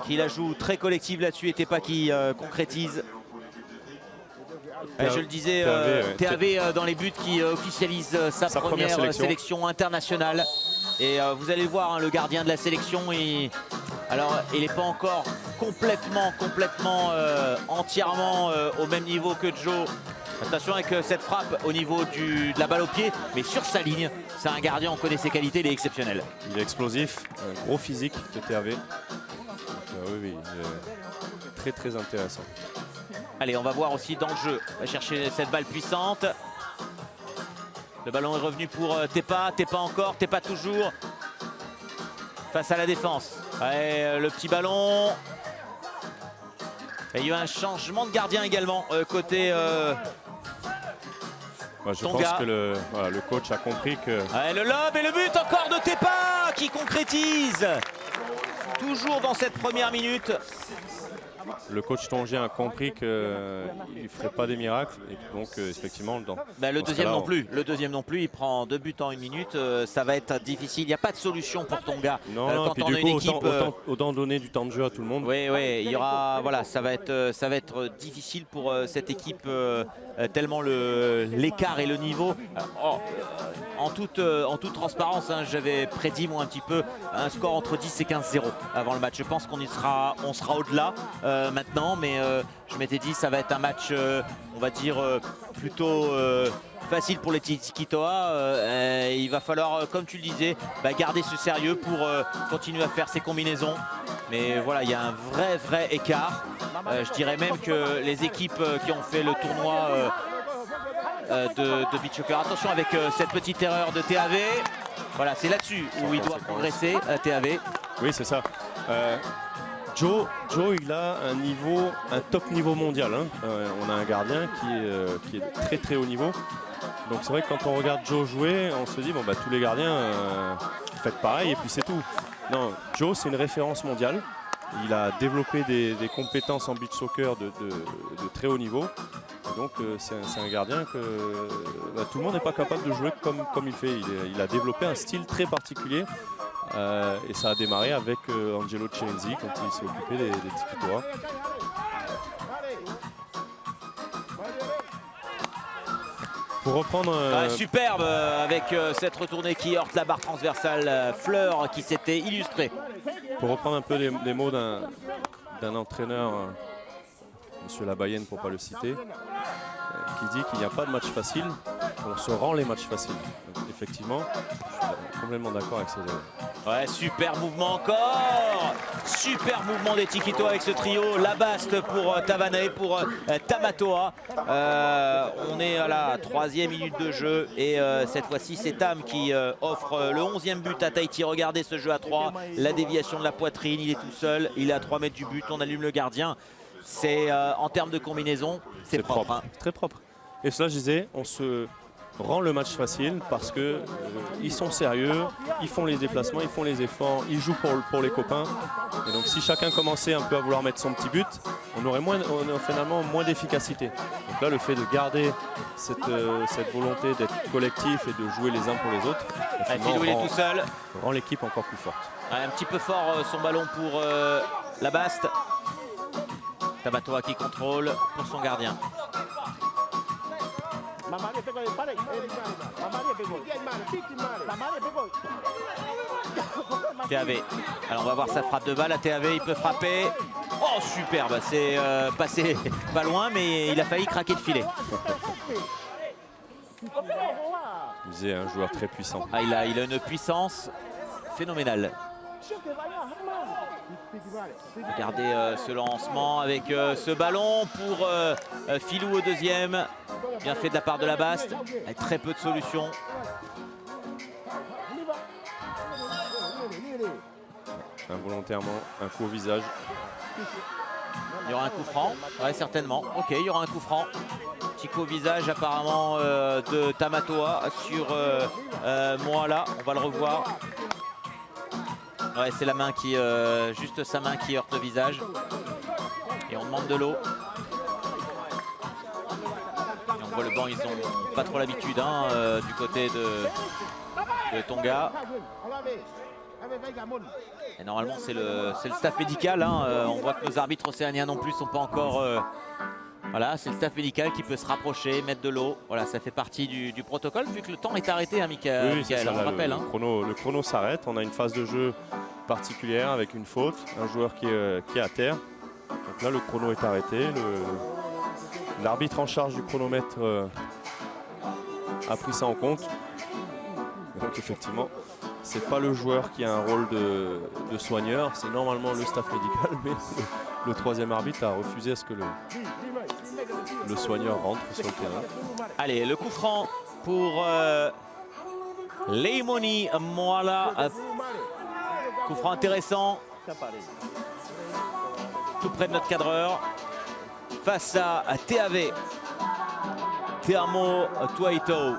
S1: qui la joue très collective là-dessus et Tepa qui concrétise. Je le disais, TAV dans les buts qui officialise sa première sélection internationale. Et vous allez voir, hein, le gardien de la sélection, alors il n'est pas encore complètement, entièrement au même niveau que Joe. Attention avec cette frappe au niveau de la balle au pied, mais sur sa ligne, c'est un gardien, on connaît ses qualités, il est exceptionnel.
S2: Il est explosif, un gros physique de TAV. Donc, oui, très intéressant.
S1: Allez, on va voir aussi dans le jeu, on va chercher cette balle puissante. Le ballon est revenu pour Tepa, Tepa encore, Tepa toujours. Face à la défense. Ouais, le petit ballon. Et il y a eu un changement de gardien également côté
S2: je
S1: Tonga.
S2: pense que le coach a compris que...
S1: Ouais, le lob et le but encore de Tepa qui concrétise. Toujours dans cette première minute.
S2: Le coach tongien a compris qu'il ne ferait pas des miracles. Et donc, effectivement,
S1: le deuxième non plus. Le deuxième non plus. Il prend 2 buts en 1 minute. Ça va être difficile. Il n'y a pas de solution pour Tonga.
S2: Non, puis du coup, autant donner du temps de jeu à tout le monde.
S1: Oui, il y aura. Voilà, ça va être difficile pour cette équipe tellement l'écart et le niveau. En toute transparence, hein, j'avais prédit moi un petit peu un score entre 10 et 15-0 avant le match. Je pense qu'on sera au-delà maintenant, mais je m'étais dit ça va être un match, on va dire plutôt facile pour les Tikitoa. Il va falloir, comme tu le disais, garder ce sérieux pour continuer à faire ces combinaisons. Mais voilà, il y a un vrai écart. Je dirais même que les équipes qui ont fait le tournoi de beach soccer. Attention avec cette petite erreur de TAV. Voilà, c'est là-dessus où il doit progresser, TAV.
S2: Oui, c'est ça. Joe, il a un top niveau mondial. Hein. On a un gardien qui est très haut niveau. Donc c'est vrai que quand on regarde Joe jouer, on se dit tous les gardiens faites pareil et puis c'est tout. Non, Joe c'est une référence mondiale. Il a développé des compétences en beach soccer de très haut niveau. Et donc c'est un gardien que tout le monde n'est pas capable de jouer comme il fait. Il a développé un style très particulier. Et ça a démarré avec Angelo Celenzi quand il s'est occupé des tiki-toa. Pour reprendre...
S1: superbe avec cette retournée qui heurte la barre transversale. Fleur qui s'était illustrée.
S2: Pour reprendre un peu les mots d'un entraîneur, Monsieur Labayenne pour ne pas le citer, qui dit qu'il n'y a pas de match facile, on se rend les matchs faciles. Donc, effectivement, je suis complètement d'accord avec ces deux.
S1: Ouais, super mouvement encore. Super mouvement des Tiki-Toa avec ce trio. Labaste pour Tavanay, pour Tamatoa. On est à la 3e minute de jeu et cette fois-ci c'est Tam qui offre le 11e but à Tahiti. Regardez ce jeu à 3, la déviation de la poitrine, il est tout seul, il est à 3 mètres du but, on allume le gardien. C'est en termes de combinaison, c'est propre. Hein.
S2: Très propre. Et cela, je disais, on se rend le match facile parce que ils sont sérieux, ils font les déplacements, ils font les efforts, ils jouent pour les copains. Et donc si chacun commençait un peu à vouloir mettre son petit but, on aurait finalement moins d'efficacité. Donc là, le fait de garder cette volonté d'être collectif et de jouer les uns pour les autres,
S1: Filou, il est tout seul.
S2: Rend l'équipe encore plus forte.
S1: Un petit peu fort son ballon pour Labaste. Tamatoa qui contrôle pour son gardien. TAV. Alors on va voir sa frappe de balle à TAV, il peut frapper. Oh superbe, c'est passé pas loin mais il a failli craquer le filet.
S2: Vous disiez un joueur très puissant.
S1: Ah, il a une puissance phénoménale. Regardez ce lancement avec ce ballon pour Filou au deuxième. Bien fait de la part de Labaste, avec très peu de solutions.
S2: Involontairement, un coup au visage.
S1: Il y aura un coup franc, ouais, certainement. Ok, il y aura un coup franc. Petit coup au visage apparemment de Tamatoa sur Moala. On va le revoir. Ouais, c'est la main qui, juste sa main qui heurte le visage. Et on demande de l'eau. Et on voit le banc, ils n'ont pas trop l'habitude hein, du côté de Tonga. Et normalement c'est le staff médical. Hein. On voit que nos arbitres océaniens non plus sont pas encore... Voilà, c'est le staff médical qui peut se rapprocher, mettre de l'eau. Voilà, ça fait partie du protocole vu que le temps est arrêté, hein, Michael.
S2: Oui, ça,
S1: on rappelle.
S2: Le chrono s'arrête. On a une phase de jeu particulière avec une faute, un joueur qui est à terre. Donc là, le chrono est arrêté. L'arbitre en charge du chronomètre a pris ça en compte. Donc effectivement, c'est pas le joueur qui a un rôle de soigneur, c'est normalement le staff médical, mais le troisième arbitre a refusé à ce que le soigneur rentre sur le terrain.
S1: Allez, le coup franc pour Leimoni Moala. Coup franc intéressant. Tout près de notre cadreur. Face à TAV. Teamo Tuaito.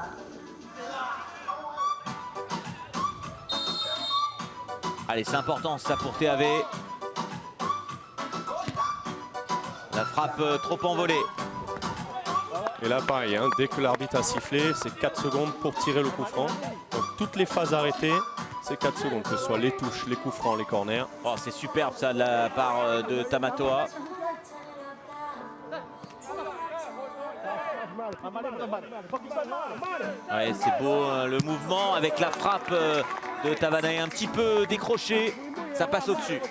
S1: Allez, c'est important ça pour TAV. La frappe trop envolée.
S2: Et là, pareil, hein, dès que l'arbitre a sifflé, c'est 4 secondes pour tirer le coup franc. Donc toutes les phases arrêtées, c'est 4 secondes, que ce soit les touches, les coups francs, les corners.
S1: Oh, c'est superbe ça de la part de Tamatoa. Ouais, c'est beau le mouvement avec la frappe de Tavanay un petit peu décroché. Ça passe au-dessus.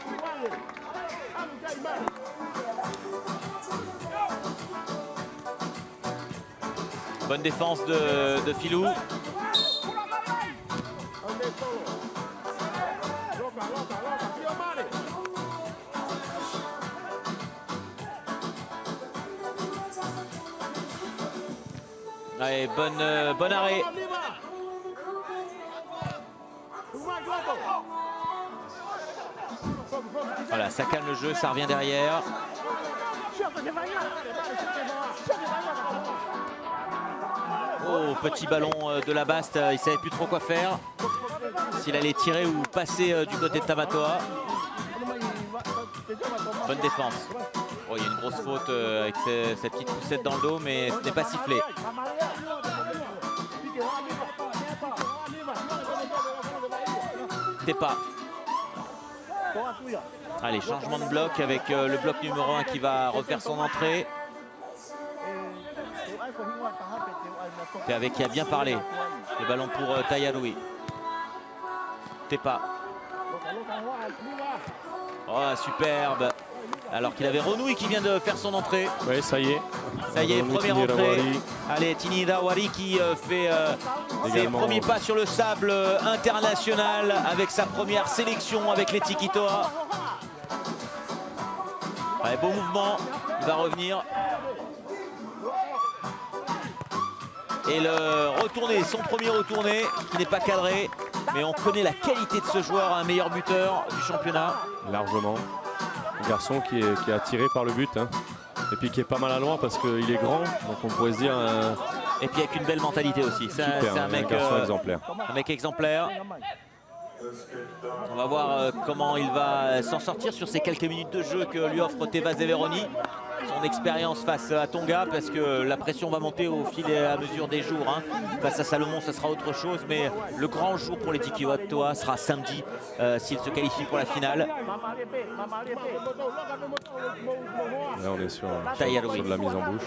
S1: Bonne défense de Filou. Allez, bon arrêt. Voilà, ça calme le jeu, ça revient derrière. Oh, petit ballon de Labaste, il ne savait plus trop quoi faire. S'il allait tirer ou passer du côté de Tamatoa. Bonne défense. Oh, il y a une grosse faute avec cette petite poussette dans le dos, mais ce n'est pas sifflé. Tepa. Allez, changement de bloc avec le bloc numéro 1 qui va refaire son entrée. Teave qui a bien parlé. Le ballon pour Tayaroui. Tepa. Oh, superbe. Alors qu'il avait Renoui qui vient de faire son entrée.
S2: Oui, ça y est.
S1: Ça y est, première entrée. Allez, Tini Dawari qui fait ses premiers pas sur le sable international avec sa première sélection avec les Tikitoa. Ouais, beau mouvement, il va revenir. Et le retourné, son premier retourné qui n'est pas cadré. Mais on connaît la qualité de ce joueur, un meilleur buteur du championnat.
S2: Largement. Un garçon qui est attiré par le but. Hein. Et puis qui est pas maladroit parce qu'il est grand. Donc on pourrait se dire...
S1: Et puis avec une belle mentalité aussi. C'est un mec
S2: exemplaire.
S1: Un mec exemplaire. On va voir comment il va s'en sortir sur ces quelques minutes de jeu que lui offre Teva Zeveroni. Son expérience face à Tonga, parce que la pression va monter au fil et à mesure des jours. Hein. Face à Salomon, ça sera autre chose, mais le grand jour pour les Tikitoa sera samedi s'ils se qualifient pour la finale.
S2: Là, on est sur de la mise en bouche.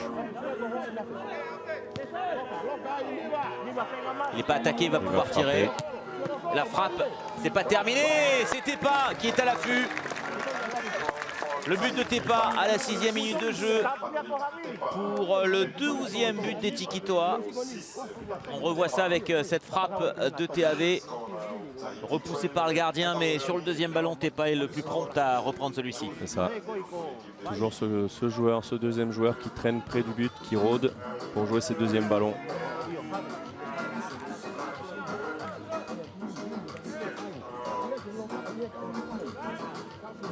S1: Il n'est pas attaqué, il va pouvoir tirer. La frappe, c'est pas terminé, c'est Tepa qui est à l'affût. Le but de Tepa à la 6e minute de jeu pour le 12e but des Tikitoa. On revoit ça avec cette frappe de Teave, repoussée par le gardien, mais sur le deuxième ballon, Tepa est le plus prompt à reprendre celui-ci.
S2: C'est ça. Toujours ce joueur, ce deuxième joueur qui traîne près du but, qui rôde pour jouer ses deuxièmes ballons.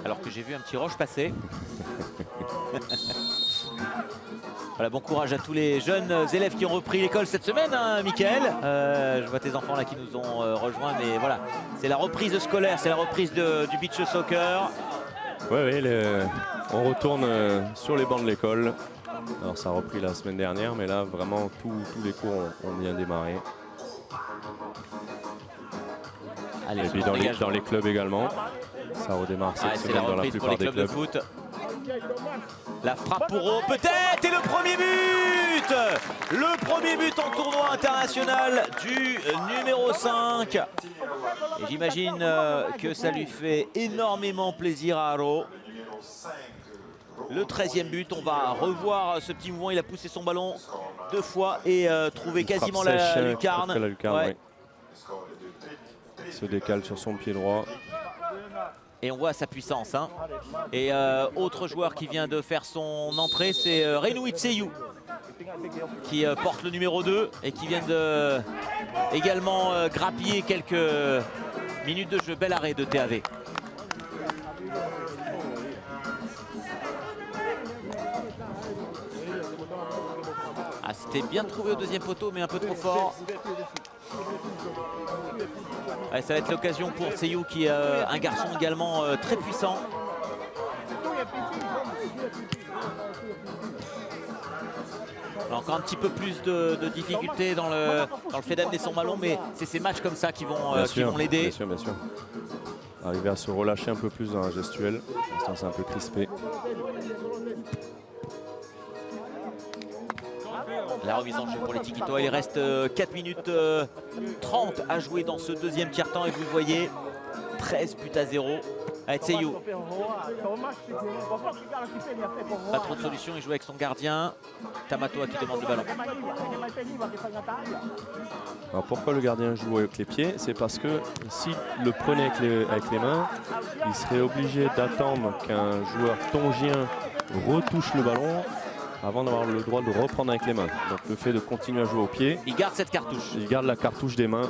S1: Alors que j'ai vu un petit roche passer. Voilà, bon courage à tous les jeunes élèves qui ont repris l'école cette semaine, hein, Mickaël. Je vois tes enfants là qui nous ont rejoints, mais voilà, c'est la reprise scolaire, c'est la reprise du beach soccer.
S2: Oui, on retourne sur les bancs de l'école. Alors ça a repris la semaine dernière, mais là vraiment tous les cours ont bien démarré.
S1: Allez,
S2: et puis dans les clubs également. Ça redémarre cette semaine dans la plupart des clubs.
S1: De foot. La frappe pour O, peut-être, et le premier but. Le premier but en tournoi international du numéro 5. Et j'imagine que ça lui fait énormément plaisir à Haro. Le 13e but, on va revoir ce petit mouvement. Il a poussé son ballon 2 fois et trouvé quasiment la lucarne.
S2: Ouais. Il se décale sur son pied droit.
S1: Et on voit sa puissance. Hein. Et autre joueur qui vient de faire son entrée, c'est Renoui Tseyu, qui porte le numéro 2 et qui vient de également grappiller quelques minutes de jeu. Bel arrêt de Teave. Ah, c'était bien trouvé au deuxième poteau, mais un peu trop fort. Ouais, ça va être l'occasion pour Tseyu, qui est un garçon également très puissant. Alors, encore un petit peu plus de difficulté dans le fait d'amener son ballon, mais c'est ces matchs comme ça qui vont l'aider.
S2: Bien sûr. Arriver à se relâcher un peu plus dans la gestuelle. Pour l'instant, c'est un peu crispé.
S1: La remise en jeu pour les Tikitoa. Il reste 4 minutes 30 à jouer dans ce deuxième tiers-temps. Et vous le voyez, 13 buts à 0. Allez, Tseyu. Pas trop de solutions, il joue avec son gardien. Tamatoa qui demande le ballon.
S2: Alors pourquoi le gardien joue avec les pieds? C'est parce que s'il le prenait avec les mains, il serait obligé d'attendre qu'un joueur tongien retouche le ballon avant d'avoir le droit de reprendre avec les mains. Donc le fait de continuer à jouer au pied,
S1: il garde cette cartouche.
S2: Il garde la cartouche des mains.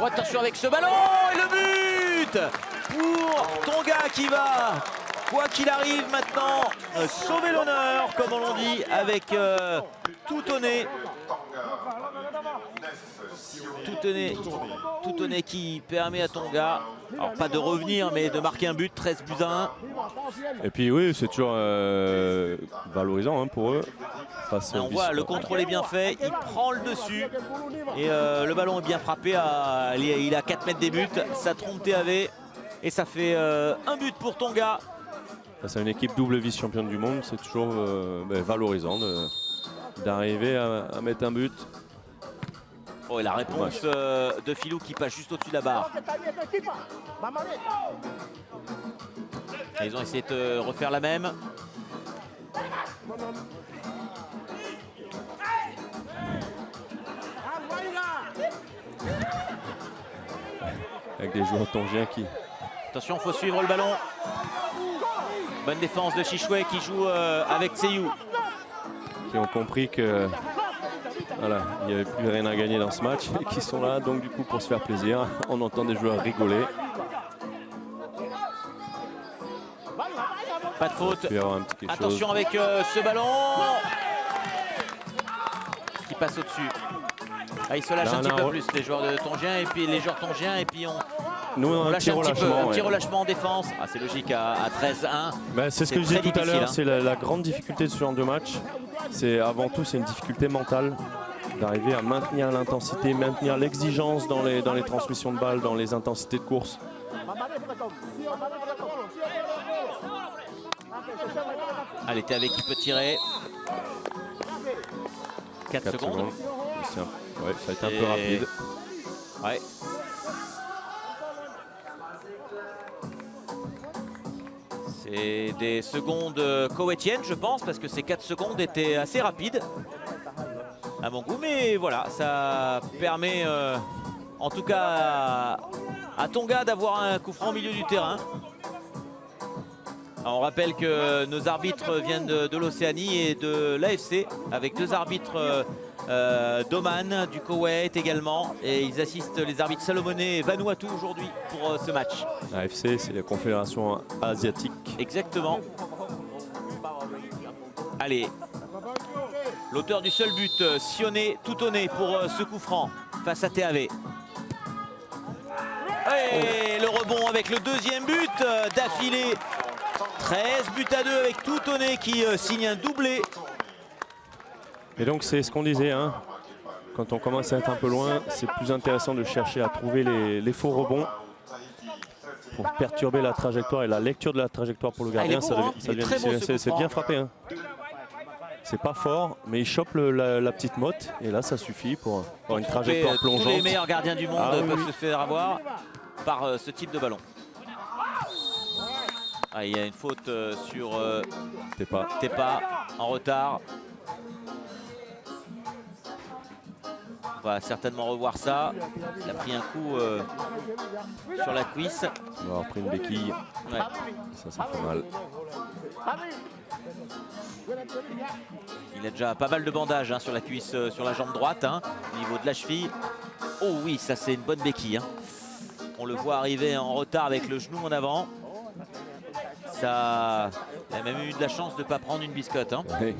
S1: Oh, attention avec ce ballon et le but pour Tonga qui va, quoi qu'il arrive maintenant, sauver l'honneur, comme on l'a dit, avec Toutonné. Toutonné qui permet à Tonga, alors pas de revenir, mais de marquer un but, 13 buts à 1.
S2: Et puis oui, c'est toujours valorisant hein, pour eux. Face
S1: On voit le contrôle est bien fait, il prend le dessus et le ballon est bien frappé. Il a 4 mètres des buts, ça trompe TAV et ça fait un but pour Tonga.
S2: Face à une équipe double vice-championne du monde, c'est toujours valorisant d'arriver à mettre un but.
S1: Oh, et la réponse de Filou qui passe juste au-dessus de la barre. Et ils ont essayé de refaire la même.
S2: Avec des joueurs tongiens qui...
S1: Attention, il faut suivre le ballon. Bonne défense de Chichoué qui joue avec Seyou.
S2: Qui ont compris que voilà, il n'y avait plus rien à gagner dans ce match et qui sont là donc du coup pour se faire plaisir. On entend des joueurs rigoler.
S1: Pas de faute. Attention
S2: chose.
S1: avec ce ballon qui passe au-dessus. Ah, ils se lâchent un petit peu plus les joueurs de Tongiens et puis les joueurs tongiens et puis on lâche un petit relâchement en défense. Ah, c'est logique à 13-1.
S2: Ben, c'est ce que je disais tout à l'heure, c'est la grande difficulté de ce genre de match. C'est avant tout c'est une difficulté mentale d'arriver à maintenir l'intensité, maintenir l'exigence dans les transmissions de balles, dans les intensités de course.
S1: Allez, TAV qui peut tirer. 4 secondes.
S2: Ouais, ça a été un peu rapide.
S1: Ouais. C'est des secondes koweïtiennes, je pense, parce que ces 4 secondes étaient assez rapides à mon goût. Mais voilà, ça permet en tout cas à Tonga d'avoir un coup franc au milieu du terrain. Alors, on rappelle que nos arbitres viennent de l'Océanie et de l'AFC, avec 2 arbitres d'Oman, du Koweït également. Et ils assistent les arbitres Salomonais et Vanuatu aujourd'hui pour ce match.
S2: L'AFC, c'est la Confédération asiatique.
S1: Exactement. Allez, l'auteur du seul but, Sioné Toutoné pour ce coup franc face à TAV. Et le rebond avec le 2e but d'affilée. 13 buts à 2 avec Toutoné qui signe un doublé.
S2: Et donc c'est ce qu'on disait, hein. Quand on commence à être un peu loin, c'est plus intéressant de chercher à trouver les faux rebonds pour perturber la trajectoire et la lecture de la trajectoire pour le gardien. C'est bien frappé. Hein. C'est pas fort, mais il chope la petite motte et là ça suffit pour avoir une trajectoire plongeante.
S1: Tous les meilleurs gardiens du monde peuvent se faire avoir par ce type de ballon. Ah, il y a une faute sur Tepa en retard. On va certainement revoir ça. Il a pris un coup sur la cuisse.
S2: Il va avoir pris une béquille.
S1: Ouais.
S2: Ça fait mal.
S1: Il a déjà pas mal de bandages hein, sur la cuisse, sur la jambe droite, hein, au niveau de la cheville. Oh oui, ça c'est une bonne béquille. Hein. On le voit arriver en retard avec le genou en avant. Ça, il a même eu de la chance de ne pas prendre une biscotte. Hein.
S2: Oui.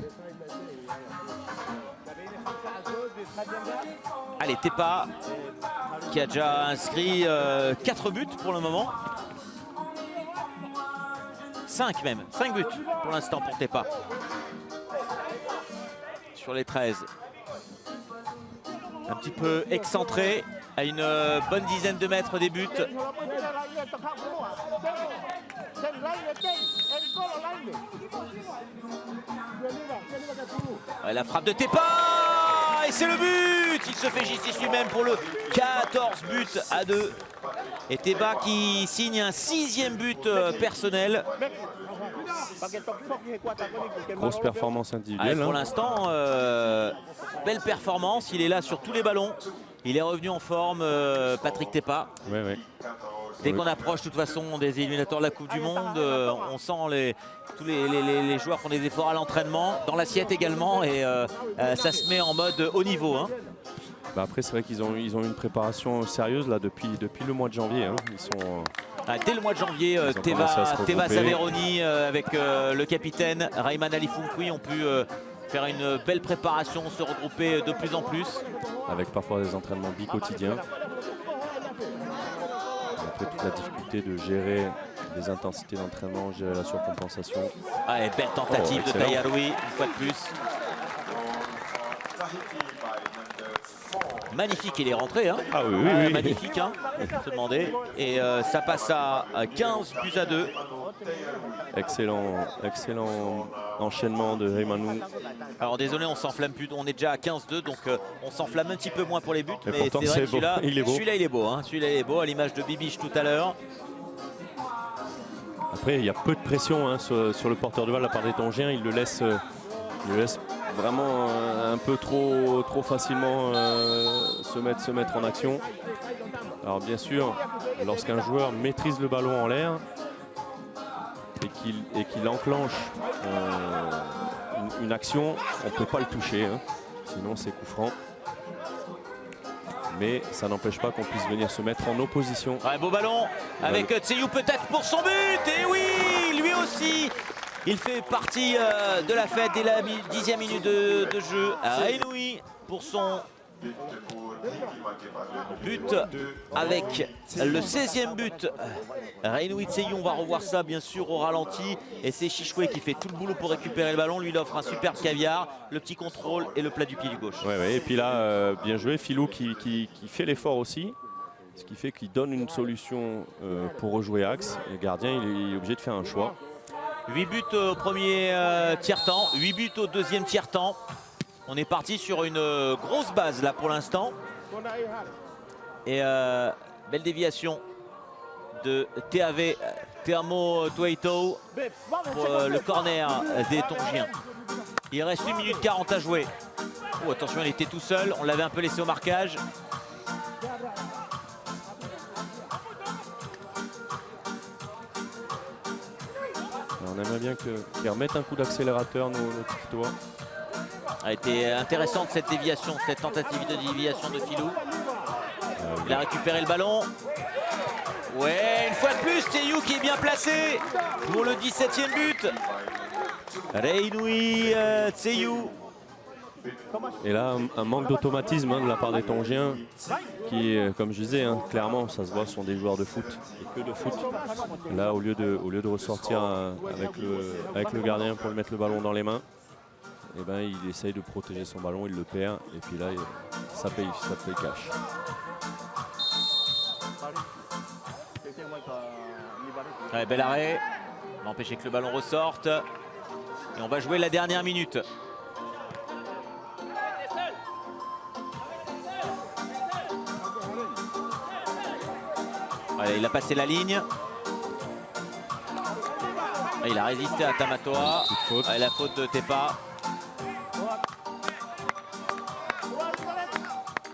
S1: Allez, Tepa qui a déjà inscrit 4 buts pour le moment. 5 même, 5 buts pour l'instant pour Tepa. Sur les 13. Un petit peu excentré, à une bonne dizaine de mètres des buts. Ouais, la frappe de Tepa et c'est le but. Il se fait justice lui-même pour le 14 buts à 2. Et Tepa qui signe un 6e but personnel.
S2: Grosse performance individuelle.
S1: Pour l'instant, belle performance. Il est là sur tous les ballons. Il est revenu en forme, Patrick Tepa.
S2: Oui, oui.
S1: Dès qu'on approche de toute façon des éliminatoires de la Coupe du Monde, on sent tous les joueurs font des efforts à l'entraînement, dans l'assiette également, et ça se met en mode haut niveau. Hein.
S2: Bah après, c'est vrai qu'ils ont une préparation sérieuse là depuis le mois de janvier. Hein. Ils sont,
S1: dès le mois de janvier, Teva Saveroni avec le capitaine Rayman Alifounkoui ont pu faire une belle préparation, se regrouper de plus en plus.
S2: Avec parfois des entraînements bi-quotidiens. Après toute la difficulté de gérer des intensités d'entraînement, gérer la surcompensation.
S1: Ah, et belle tentative de
S2: excellent.
S1: Tayaroui, une fois de plus. Magnifique, il est rentré. Hein.
S2: Ah oui, oui, oui.
S1: Magnifique, hein, se demander. Et ça passe à 15-2.
S2: Excellent enchaînement de Reimanou.
S1: Alors désolé, on s'enflamme plus, on est déjà à 15-2, donc on s'enflamme un petit peu moins pour les buts.
S2: Et
S1: Mais
S2: pourtant,
S1: c'est vrai
S2: c'est
S1: que
S2: beau.
S1: celui-là,
S2: Il est beau.
S1: il est beau. Hein. Celui-là, il est beau, à l'image de Bibiche tout à l'heure.
S2: Après, il y a peu de pression hein, sur le porteur de balle de la part des Tongiens. Il le laisse vraiment un peu trop facilement se mettre en action. Alors bien sûr, lorsqu'un joueur maîtrise le ballon en l'air et qu'il enclenche une action, on ne peut pas le toucher. Hein. Sinon, c'est coup franc. Mais ça n'empêche pas qu'on puisse venir se mettre en opposition.
S1: Ouais, beau ballon avec Tseyou peut-être pour son but. Et oui, lui aussi, il fait partie de la fête dès la 10e minute de jeu. Rainoui pour son but avec le 16e but. Rainoui Tseyou, on va revoir ça bien sûr au ralenti. Et c'est Chichoué qui fait tout le boulot pour récupérer le ballon. Lui, il offre un superbe caviar, le petit contrôle et le plat du pied du gauche.
S2: Ouais, et puis là, bien joué. Filou qui fait l'effort aussi. Ce qui fait qu'il donne une solution pour rejouer axe. Et le gardien, il est obligé de faire un choix.
S1: 8 buts au premier tiers-temps, 8 buts au deuxième tiers-temps. On est parti sur une grosse base là pour l'instant. Et belle déviation de Teamo Tueito pour le corner des Tongiens. Il reste 1 minute 40 à jouer. Oh, attention, il était tout seul, on l'avait un peu laissé au marquage.
S2: On aimerait bien qu'ils remettent un coup d'accélérateur, nos Tikitois.
S1: A été intéressante cette déviation, cette tentative de déviation de Filou. Il a récupéré le ballon. Ouais, une fois de plus, Tseyou qui est bien placé pour le 17e but. Rainoui Tseyou.
S2: Et là, un manque d'automatisme hein, de la part des Tongiens qui, comme je disais, hein, clairement, ça se voit, sont des joueurs de foot et que de foot. Là, au lieu de ressortir avec le gardien pour lui mettre le ballon dans les mains, eh ben, il essaye de protéger son ballon, il le perd et puis là, ça paye cash.
S1: Ouais, bel arrêt. On va empêcher que le ballon ressorte. Et on va jouer la dernière minute. Allez, il a passé la ligne. Il a résisté à Tamatoa. Allez, la faute de Tepa.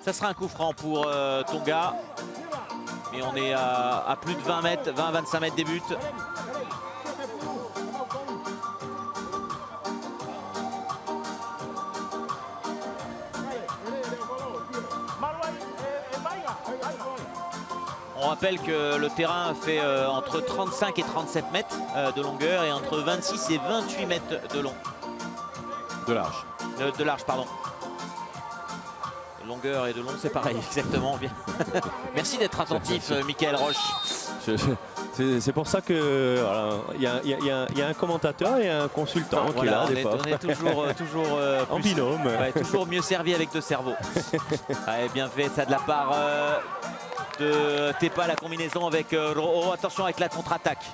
S1: Ça sera un coup franc pour Tonga. Mais on est à plus de 20 mètres, 20-25 mètres des buts. On rappelle que le terrain fait entre 35 et 37 mètres de longueur et entre 26 et 28 mètres de long.
S2: De large.
S1: De large, pardon. De longueur et de long, c'est pareil, exactement. Bien. Merci d'être attentif, Michael Roche.
S2: C'est pour ça que voilà, y a un commentateur et un consultant qui est là des fois.
S1: On est toujours
S2: en
S1: plus,
S2: binôme.
S1: Ouais, toujours mieux servi avec deux cerveaux. Ouais, bien fait ça de la part de Tepa, la combinaison avec oh, attention avec la contre-attaque.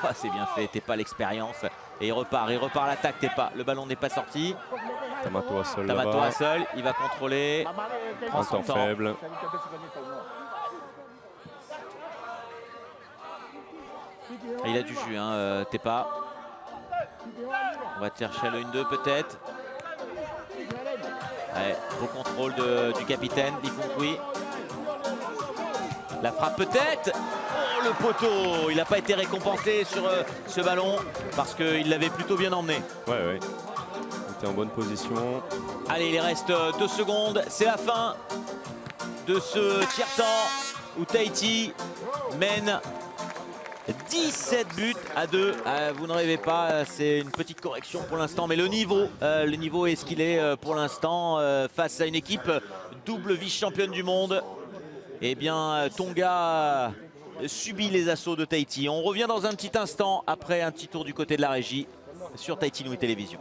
S1: Oh, c'est bien fait, Tepa l'expérience. Et il repart à l'attaque Tepa. Le ballon n'est pas sorti.
S2: Tamatoa seul
S1: Tamatoa seul, il va contrôler. Prend son temps.
S2: Faible.
S1: Il a du jus, hein, Tepa. On va chercher le 1-2 peut-être. Ouais, beau contrôle du capitaine, Difunkui. La frappe peut-être. Oh, le poteau. Il n'a pas été récompensé sur ce ballon parce qu'il l'avait plutôt bien emmené.
S2: Ouais. Il était en bonne position.
S1: Allez, il reste 2 secondes. C'est la fin de ce tiers-temps où Tahiti mène 17 buts à 2. Vous ne rêvez pas, c'est une petite correction pour l'instant, mais le niveau est ce qu'il est pour l'instant face à une équipe double vice-championne du monde. Eh bien, Tonga subi les assauts de Tahiti. On revient dans un petit instant après un petit tour du côté de la régie sur Tahiti Nui Télévision.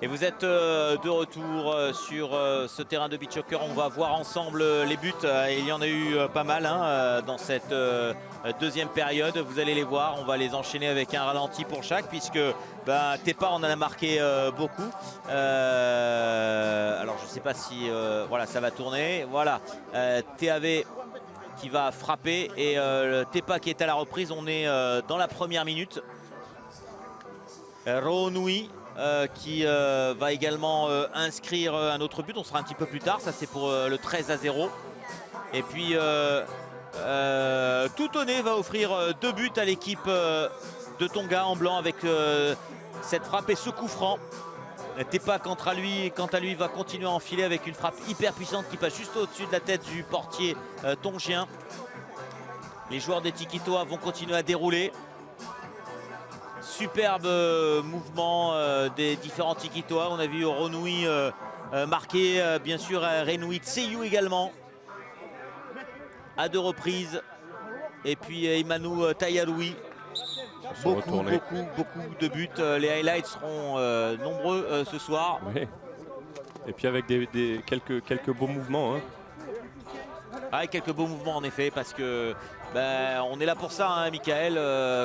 S1: Et vous êtes de retour sur ce terrain de beach soccer. On va voir ensemble les buts. Il y en a eu pas mal dans cette deuxième période. Vous allez les voir. On va les enchaîner avec un ralenti pour chaque, puisque Tepa en a marqué beaucoup. Alors je ne sais pas si voilà, ça va tourner. Voilà, TAV qui va frapper et Tepa qui est à la reprise. On est dans la première minute. Ronui qui va également inscrire un autre but. On sera un petit peu plus tard, ça c'est pour le 13-0. Et puis Toutonné va offrir 2 buts à l'équipe de Tonga en blanc avec cette frappe et ce coup franc. Tepa quant à lui va continuer à enfiler avec une frappe hyper puissante qui passe juste au-dessus de la tête du portier tongien. Les joueurs des Tikitoa vont continuer à dérouler. Superbe mouvement des différents Tikitoa. On a vu Ronui marquer, bien sûr Renui Tseyu également à 2 reprises. Et puis Imanu Tayarui. Beaucoup de buts. Les highlights seront nombreux ce soir.
S2: Oui. Et puis avec quelques beaux mouvements. Hein.
S1: Ah, quelques beaux mouvements en effet, parce que on est là pour ça, hein, Michael.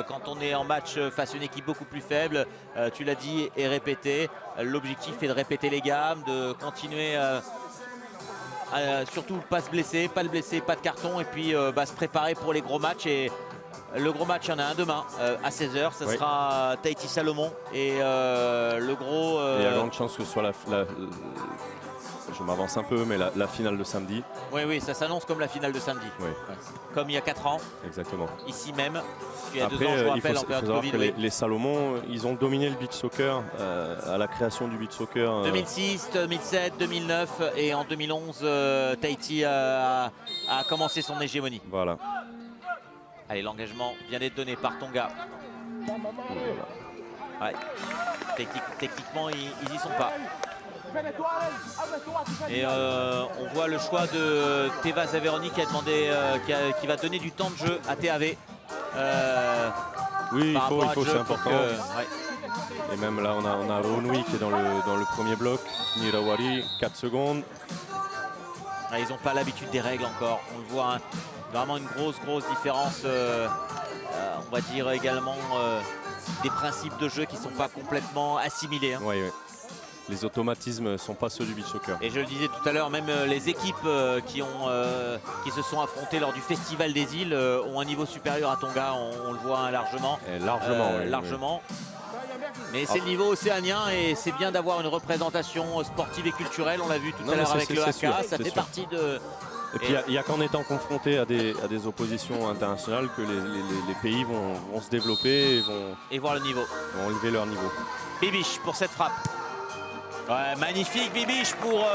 S1: Quand on est en match face à une équipe beaucoup plus faible, tu l'as dit et répété, l'objectif est de répéter les gammes, de continuer surtout pas se blesser, pas de carton, et puis se préparer pour les gros matchs. Et le gros match, il y en a un demain à 16 h. Ça sera Tahiti Salomon et le gros.
S2: Il y a grande chance que ce soit je m'avance un peu, mais la finale de samedi.
S1: Oui, ça s'annonce comme la finale de samedi.
S2: Oui.
S1: Ouais. Comme il y a 4 ans.
S2: Exactement.
S1: Ici même. Il y a
S2: Après,
S1: 2 ans, je vous rappelle,
S2: il
S1: en
S2: faut
S1: période
S2: savoir
S1: Covid.
S2: que les Salomon, ils ont dominé le beach soccer à la création du beach soccer.
S1: 2006, 2007, 2009 et en 2011, Tahiti a commencé son hégémonie.
S2: Voilà.
S1: Allez, l'engagement vient d'être donné par Tonga. Ouais. Techniquement, ils y sont pas. Et on voit le choix de Teva Zaveroni qui a demandé, qui va donner du temps de jeu à TAV.
S2: Oui, il faut, c'est important.
S1: Ouais.
S2: Et même là, on a Ronui qui est dans le premier bloc. Nirawari, 4 secondes.
S1: Ils n'ont pas l'habitude des règles encore. On le voit, hein. Vraiment une grosse différence. On va dire également des principes de jeu qui ne sont pas complètement assimilés. Hein.
S2: Oui. Les automatismes ne sont pas ceux du beach soccer.
S1: Et je le disais tout à l'heure, même les équipes qui se sont affrontées lors du Festival des îles ont un niveau supérieur à Tonga, on le voit, hein, largement.
S2: Et largement,
S1: largement. Mais c'est le niveau océanien et c'est bien d'avoir une représentation sportive et culturelle. On l'a vu tout à l'heure avec le AK, ça fait partie de...
S2: Et puis il n'y a qu'en étant confronté à des oppositions internationales que les pays vont se développer
S1: et voir le niveau.
S2: Vont élever leur niveau.
S1: Bibiche pour cette frappe. Ouais, magnifique Bibiche pour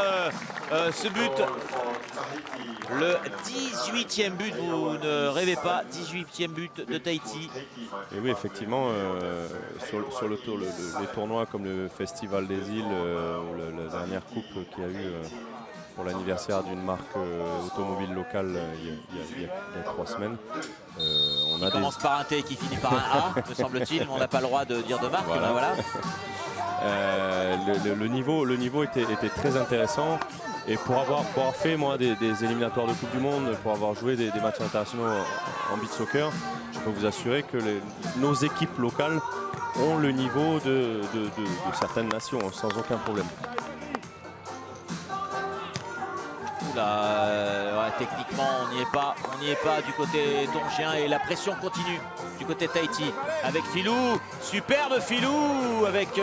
S1: ce but. Le 18e but, vous ne rêvez pas, 18e but de Tahiti.
S2: Et oui, effectivement, sur les tournois comme le Festival des îles, ou la dernière coupe qu'il y a eu pour l'anniversaire d'une marque automobile locale il y a 3 semaines, on
S1: qui commence par un T et qui finit par un A, me semble-t-il. On n'a pas le droit de dire de marque.
S2: Voilà.
S1: Ben voilà.
S2: Le niveau était très intéressant. Et pour avoir fait moi des éliminatoires de Coupe du Monde, pour avoir joué des matchs internationaux en beach soccer, je peux vous assurer que nos équipes locales ont le niveau de certaines nations sans aucun problème.
S1: Là, ouais, techniquement, on n'y est pas du côté tongien et la pression continue du côté Tahiti avec Filou, superbe Filou, avec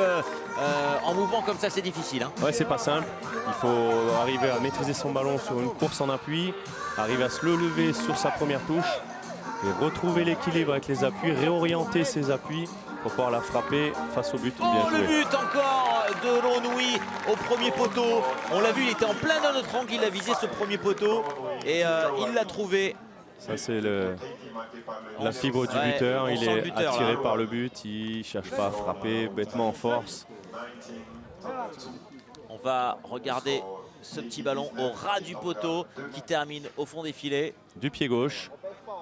S1: en mouvement comme ça, c'est difficile. Hein.
S2: Ouais, c'est pas simple. Il faut arriver à maîtriser son ballon sur une course en appui, arriver à se le lever sur sa première touche et retrouver l'équilibre avec les appuis, réorienter ses appuis pour pouvoir la frapper face au but.
S1: Oh, le but encore de Ronui au premier poteau. On l'a vu, il était en plein dans notre angle, il a visé ce premier poteau et il l'a trouvé.
S2: Ça c'est la fibre du buteur, il est attiré par le but, il ne cherche pas à frapper bêtement en force.
S1: On va regarder ce petit ballon au ras du poteau qui termine au fond des filets.
S2: Du pied gauche,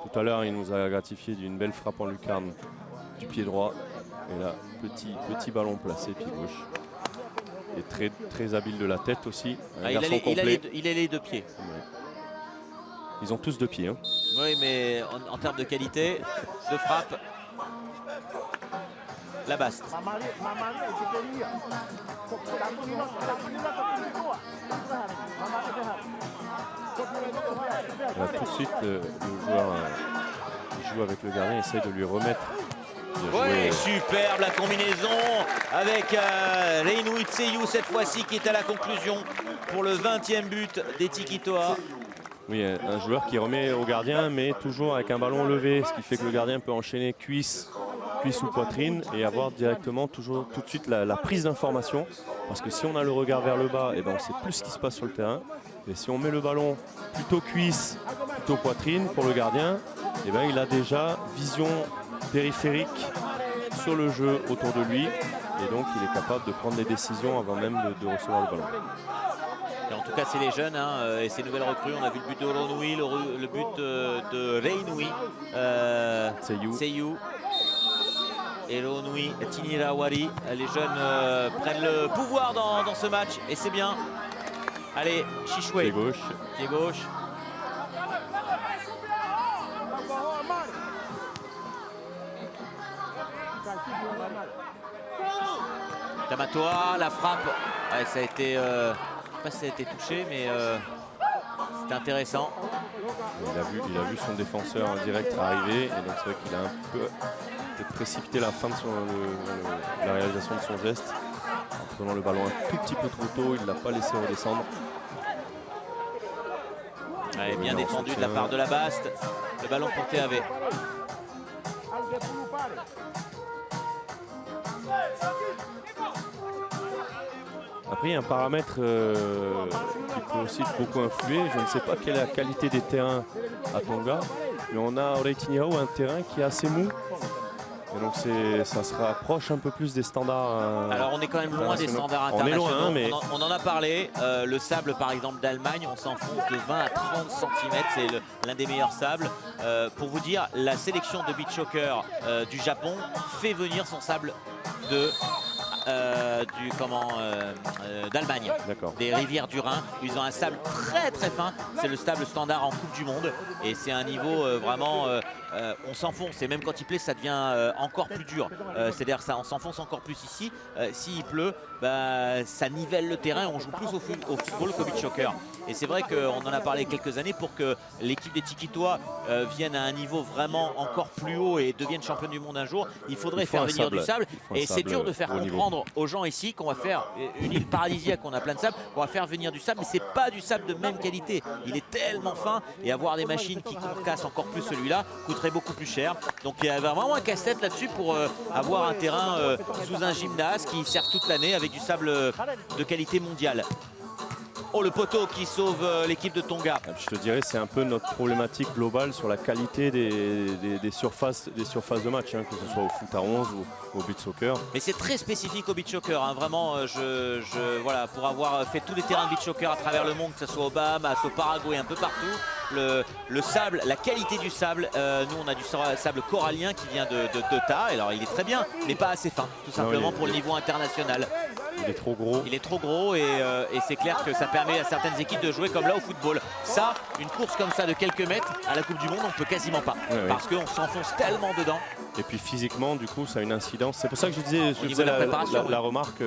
S2: tout à l'heure il nous a gratifié d'une belle frappe en lucarne du pied droit. Et là, petit ballon placé, pied gauche. Et très habile de la tête aussi.
S1: Il a les deux pieds.
S2: Ils ont tous deux pieds. Hein.
S1: Oui, mais en termes de qualité de frappe, la Baste.
S2: Là, tout de suite, le joueur qui joue avec le gardien essaie de lui remettre.
S1: Oui, superbe la combinaison avec Reinui Tseyu cette fois-ci qui est à la conclusion pour le 20e but des Tikitoa.
S2: Oui, un joueur qui remet au gardien mais toujours avec un ballon levé, ce qui fait que le gardien peut enchaîner cuisse ou poitrine et avoir directement toujours tout de suite la prise d'information. Parce que si on a le regard vers le bas, et ben on sait plus ce qui se passe sur le terrain. Et si on met le ballon plutôt cuisse, plutôt poitrine pour le gardien, et ben il a déjà vision périphérique sur le jeu autour de lui et donc il est capable de prendre des décisions avant même de recevoir le ballon.
S1: Et en tout cas c'est les jeunes hein, et ces nouvelles recrues, on a vu le but de Ronui, le but de Reinui Tseyu et Ronui Tinirawari. Les jeunes prennent le pouvoir dans ce match et c'est bien. Allez, Chichoué,
S2: pied gauche.
S1: Pied gauche. Tamatoa, la frappe, ouais, ça a été, je sais pas si ça a été touché, mais c'était intéressant.
S2: Il a vu son défenseur en direct arriver, et donc c'est vrai qu'il a un peu peut-être précipité la fin de la réalisation de son geste, en prenant le ballon un tout petit peu trop tôt, il ne l'a pas laissé redescendre.
S1: Ouais, bien défendu de la part de la Baste, le ballon pour TAV.
S2: Après, il y a un paramètre qui peut aussi beaucoup influer. Je ne sais pas quelle est la qualité des terrains à Tonga, mais on a à Oretinirau un terrain qui est assez mou. Et donc ça se rapproche un peu plus des standards.
S1: Alors on est quand même loin des standards internationaux.
S2: On est loin, mais
S1: on en a parlé. Le sable par exemple d'Allemagne, on s'enfonce de 20 à 30 cm. C'est l'un des meilleurs sables. Pour vous dire, la sélection de beach soccer du Japon fait venir son sable d'Allemagne, des rivières du Rhin. Ils ont un sable très fin, c'est le sable standard en Coupe du Monde et c'est un niveau vraiment, on s'enfonce et même quand il pleut ça devient encore plus dur, c'est-à-dire ça on s'enfonce encore plus ici, s'il pleut bah, ça nivelle le terrain et on joue plus au football qu'au beach soccer et c'est vrai qu'on en a parlé quelques années pour que l'équipe des Tikitoa vienne à un niveau vraiment encore plus haut et devienne championne du monde un jour, il faudrait faire venir du sable et c'est dur de faire comprendre aux gens ici qu'on va faire une île paradisiaque, on a plein de sable, qu'on va faire venir du sable, mais c'est pas du sable de même qualité. Il est tellement fin et avoir des machines qui concassent encore plus celui-là coûterait beaucoup plus cher. Donc il y avait vraiment un casse-tête là-dessus pour avoir un terrain sous un gymnase qui sert toute l'année avec du sable de qualité mondiale. Oh, le poteau qui sauve l'équipe de Tonga.
S2: Je te dirais c'est un peu notre problématique globale sur la qualité des surfaces de match, hein, que ce soit au foot à 11 ou au beach soccer.
S1: Mais c'est très spécifique au beach soccer, hein. Vraiment, voilà, pour avoir fait tous les terrains de beach soccer à travers le monde, que ce soit au Bahamas, au Paraguay, un peu partout, le sable, la qualité du sable. Nous on a du sable corallien qui vient de Ta. Alors il est très bien, mais pas assez fin, tout simplement pour le niveau international.
S2: Il est trop gros.
S1: Il est trop gros et c'est clair que ça permet à certaines équipes de jouer comme là au football. Ça, une course comme ça de quelques mètres à la Coupe du Monde, on peut quasiment pas. Parce qu'on s'enfonce tellement dedans.
S2: Et puis physiquement, du coup, ça a une incidence. C'est pour ça que je disais, la remarque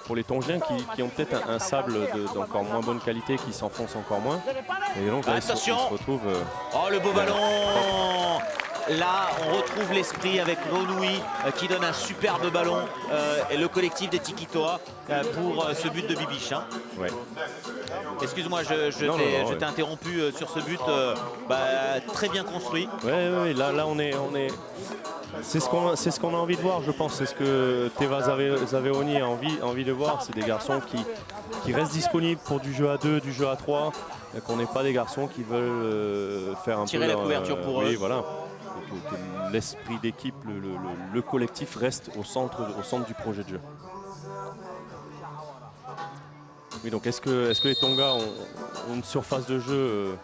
S2: pour les Tongiens qui ont peut-être un sable d'encore moins bonne qualité, qui s'enfonce encore moins. Et donc là,
S1: attention,
S2: ils se retrouvent.
S1: Oh, le beau ballon! Là, on retrouve l'esprit avec Renouy qui donne un superbe ballon et le collectif des Tikitoa pour ce but de Bibiche. Hein.
S2: Ouais.
S1: Excuse-moi, je t'ai interrompu sur ce but très bien construit.
S2: Ouais, là on est... C'est ce qu'on a envie de voir, je pense. C'est ce que Teva Zaveoni a envie de voir. C'est des garçons qui restent disponibles pour du jeu à 2, du jeu à 3. Qu'on n'est pas des garçons qui veulent faire un
S1: tirer
S2: peu...
S1: la couverture pour eux.
S2: Oui, voilà. Que l'esprit d'équipe, le collectif reste au centre du projet de jeu. Oui, donc est-ce que les Tonga ont une surface de jeu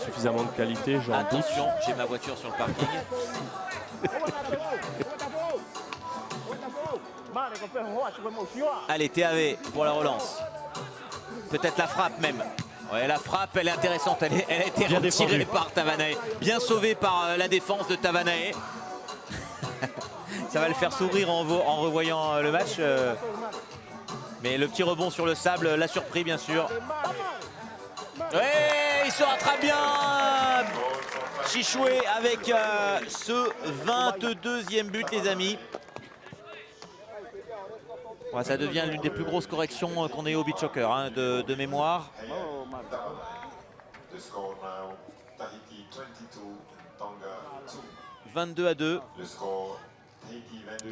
S2: suffisamment de qualité?
S1: Attention, j'ai ma voiture sur le parking. Allez, TAV pour la relance. Peut-être la frappe même. Ouais, la frappe, elle est intéressante. Elle a été retirée par Tavanae. Bien sauvée par la défense de Tavanae. Ça va le faire sourire en revoyant le match. Mais le petit rebond sur le sable l'a surpris, bien sûr. Ouais, il se rattrape bien. Chichoué avec ce 22e but, les amis. Ouais, ça devient l'une des plus grosses corrections qu'on ait au beach soccer, hein, de mémoire. 22-2.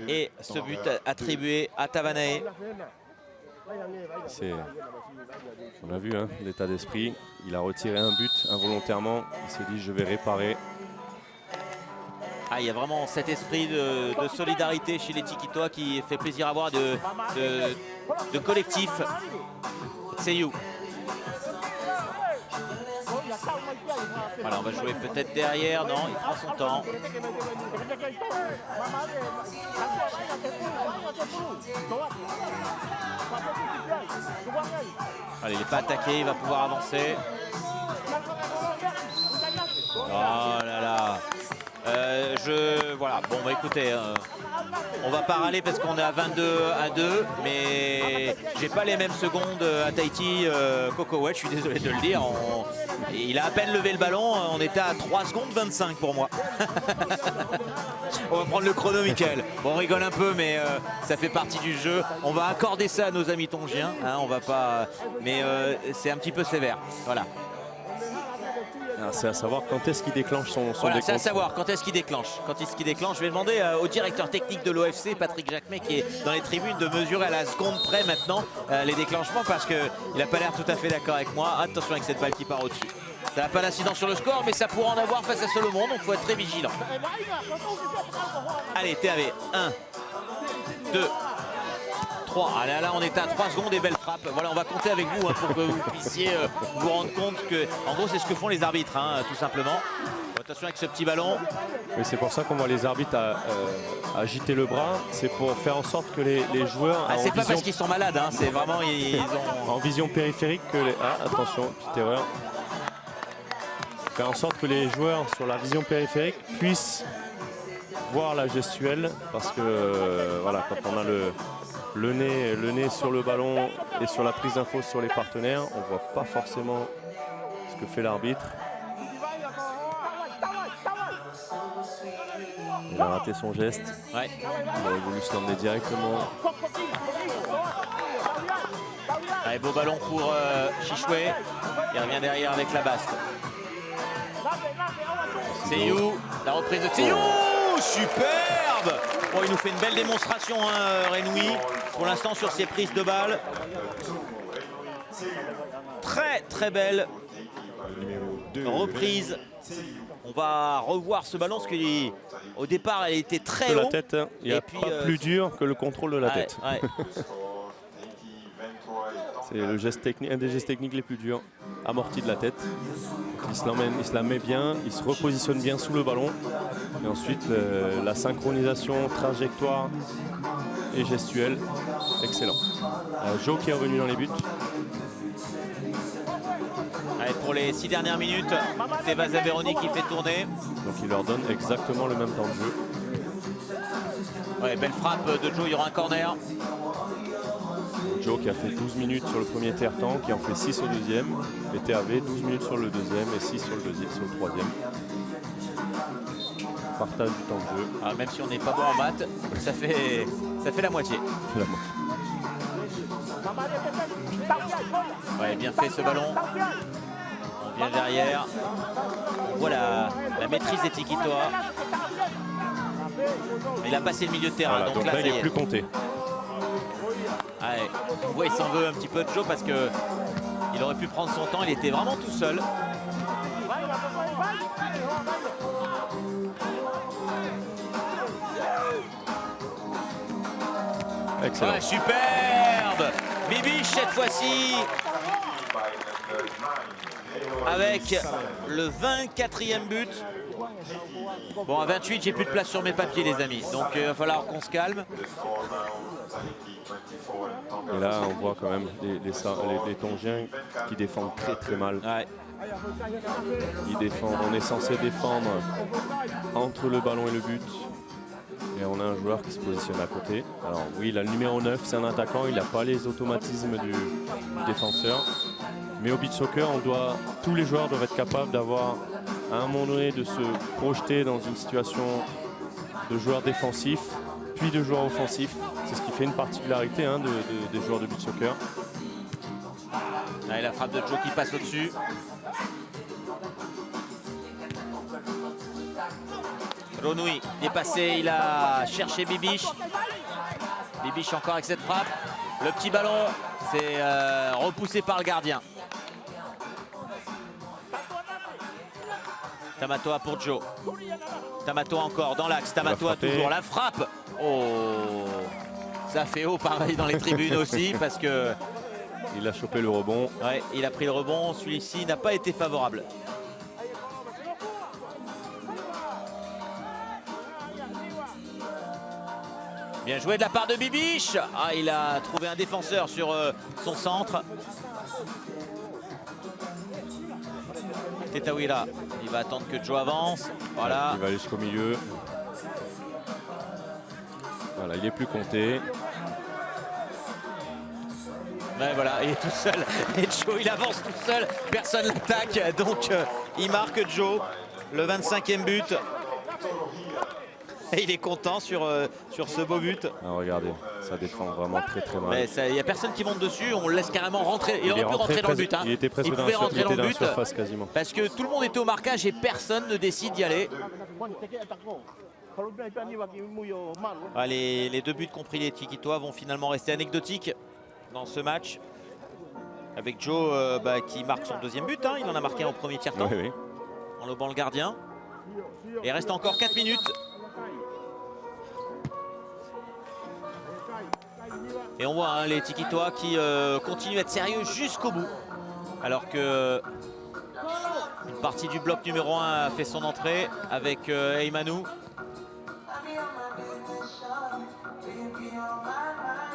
S1: Et ce but attribué à Tavanae.
S2: On a vu hein, l'état d'esprit. Il a retiré un but involontairement. Il s'est dit je vais réparer.
S1: Ah, il y a vraiment cet esprit de solidarité chez les Tikitoa qui fait plaisir à voir, de collectif. C'est you. Voilà, on va jouer peut-être derrière. Non, il prend son temps. Allez, il n'est pas attaqué, il va pouvoir avancer. Oh là là. Voilà, bon bah écoutez, on va pas râler parce qu'on est à 22-2, mais j'ai pas les mêmes secondes à Tahiti Kokowet, je suis désolé de le dire. Il a à peine levé le ballon, on était à 3 secondes 25 pour moi. On va prendre le chrono, Mickaël. Bon, on rigole un peu, mais ça fait partie du jeu. On va accorder ça à nos amis tongiens, hein, on va pas... Mais c'est un petit peu sévère, voilà.
S2: C'est à savoir quand est-ce qu'il déclenche son
S1: voilà,
S2: décompte.
S1: c'est à savoir quand est-ce qu'il déclenche. Quand est-ce qu'il déclenche, je vais demander au directeur technique de l'OFC, Patrick Jacquemet, qui est dans les tribunes, de mesurer à la seconde près maintenant les déclenchements, parce qu'il n'a pas l'air tout à fait d'accord avec moi. Attention avec cette balle qui part au-dessus. Ça n'a pas d'incidence sur le score, mais ça pourra en avoir face à Solomon, donc il faut être très vigilant. Allez, TAV, 1, 2, 3. Allez, là, on est à 3 secondes et belle frappe. Voilà, on va compter avec vous hein, pour que vous puissiez vous rendre compte que, en gros, c'est ce que font les arbitres, hein, tout simplement. Attention avec ce petit ballon.
S2: Oui, c'est pour ça qu'on voit les arbitres agiter le bras. C'est pour faire en sorte que les joueurs.
S1: Ah, c'est pas parce qu'ils sont malades, hein, c'est vraiment ils ont.
S2: En vision périphérique que les. Ah, attention, petite erreur. Faire en sorte que les joueurs sur la vision périphérique puissent voir la gestuelle, parce que voilà, quand on a le nez sur le ballon et sur la prise d'infos sur les partenaires, on ne voit pas forcément ce que fait l'arbitre. Il a raté son geste.
S1: Ouais.
S2: Il aurait voulu se l'emmener directement.
S1: Allez, beau ballon pour Chichoué. Il revient derrière avec la basse. Seyou, la reprise de Seyou, superbe. Bon, il nous fait une belle démonstration, hein, Renouy, pour l'instant sur ses prises de balles. Très très belle reprise. On va revoir ce ballon parce qu'au départ elle était très haut.
S2: La tête, hein. Il n'y a pas plus dur que le contrôle de la tête.
S1: Ouais.
S2: C'est le geste technique, un des gestes techniques les plus durs, amorti de la tête. Il se la met bien, il se repositionne bien sous le ballon. Et ensuite, la synchronisation, trajectoire et gestuelle, excellent. Joe qui est revenu dans les buts.
S1: Allez, pour les 6 dernières minutes, c'est Vaza Véronique qui fait tourner.
S2: Donc il leur donne exactement le même temps de jeu.
S1: Ouais, belle frappe de Joe, il y aura un corner.
S2: Joe qui a fait 12 minutes sur le premier tiers-temps, qui en fait 6 au deuxième. Et TAV 12 minutes sur le deuxième et 6 sur le troisième. Partage du temps de jeu.
S1: Ah, même si on n'est pas bon en maths, ça fait la moitié. Ouais, bien fait ce ballon. On vient derrière. On voit la maîtrise des Tikitoa. Il a passé le milieu de terrain.
S2: Voilà, donc là,
S1: ça
S2: il
S1: y
S2: n'est plus compté.
S1: Ouais, on voit, il s'en veut un petit peu de Joe parce que il aurait pu prendre son temps. Il était vraiment tout seul.
S2: Excellent.
S1: Ouais, superbe. Bibiche cette fois-ci. Avec le 24e but. Bon, à 28, j'ai plus de place sur mes papiers, les amis. Donc, il va falloir qu'on se calme.
S2: Et là, on voit quand même les Tongiens qui défendent très très mal.
S1: Ouais.
S2: Ils défendent, on est censé défendre entre le ballon et le but. Et on a un joueur qui se positionne à côté. Alors oui, il a le numéro 9, c'est un attaquant, il n'a pas les automatismes du défenseur. Mais au beach soccer, tous les joueurs doivent être capables d'avoir, à un moment donné, de se projeter dans une situation de joueur défensif, puis de joueur offensif. C'est ce qui fait une particularité des joueurs de beach soccer.
S1: Allez, la frappe de Joe qui passe au-dessus. Renouy est passé, il a cherché Bibiche. Bibiche encore avec cette frappe. Le petit ballon, c'est repoussé par le gardien. Tamatoa pour Joe. Tamatoa encore dans l'axe. Tamatoa toujours la frappe. Oh, ça fait haut pareil dans les tribunes aussi parce que
S2: il a chopé le rebond.
S1: Ouais, il a pris le rebond. Celui-ci n'a pas été favorable. Bien joué de la part de Bibiche. Ah, il a trouvé un défenseur sur son centre. Tetawira, il va attendre que Joe avance. Voilà.
S2: Il va aller jusqu'au milieu. Voilà, il est plus compté.
S1: Ouais, voilà, il est tout seul. Et Joe, il avance tout seul. Personne l'attaque. Donc, il marque Joe. Le 25e but. Et il est content sur ce beau but.
S2: Ah, regardez, ça défend vraiment très très mal.
S1: Il n'y a personne qui monte dessus, on le laisse carrément rentrer. Il aurait pu rentrer dans le but. Hein.
S2: Il était presque
S1: pouvait rentrer dans le but
S2: surface quasiment.
S1: parce que tout le monde était au marquage et personne ne décide d'y aller. Ah, les deux buts compris les Tikitoa vont finalement rester anecdotiques dans ce match. Avec Joe qui marque son deuxième but. Hein. Il en a marqué un au premier tiers-temps
S2: Oui.
S1: en lobant le gardien. Et il reste encore 4 minutes. Et on voit les Tikitoa qui continuent à être sérieux jusqu'au bout. Alors que une partie du bloc numéro 1 a fait son entrée avec Eymanou.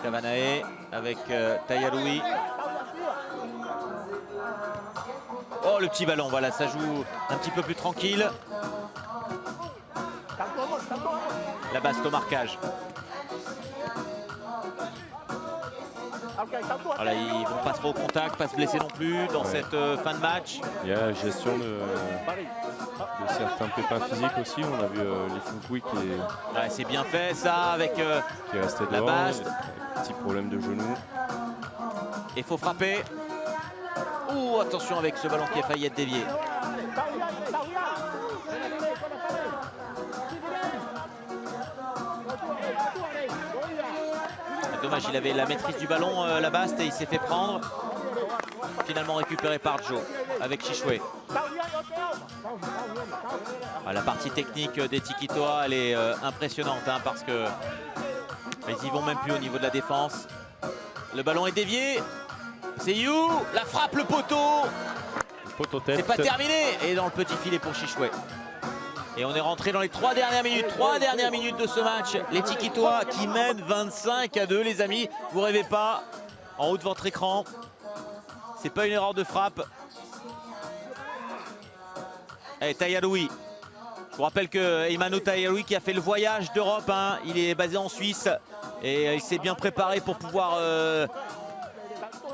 S1: Kavanae avec Tayaroui. Oh, le petit ballon, voilà, ça joue un petit peu plus tranquille. La basse au marquage. Voilà, ils vont pas trop au contact, pas se blesser non plus dans cette fin de match.
S2: Il y a la gestion de certains pépins physiques aussi. On a vu les Fukui
S1: Ouais, c'est bien fait ça avec
S2: qui est resté
S1: la
S2: dehors,
S1: basse.
S2: petit problème de genou.
S1: Il faut frapper. Ouh, attention avec ce ballon qui a failli être dévié. Dommage, il avait la maîtrise du ballon, la Baste, et il s'est fait prendre. Finalement récupéré par Joe avec Chichoué. Ah, la partie technique des Tikitoa, elle est impressionnante hein, parce que ils y vont même plus au niveau de la défense. Le ballon est dévié. C'est You, la frappe, le poteau.
S2: Le poteau tête.
S1: C'est pas terminé. Et dans le petit filet pour Chichoué. Et on est rentré dans les 3 dernières minutes. 3 dernières minutes de ce match. Les Tiquitois qui mènent 25-2, les amis. Vous rêvez pas. En haut de votre écran. C'est pas une erreur de frappe. Allez, Taïaloui. Je vous rappelle que Emmanuel Taïaloui qui a fait le voyage d'Europe. Hein. Il est basé en Suisse. Et il s'est bien préparé pour pouvoir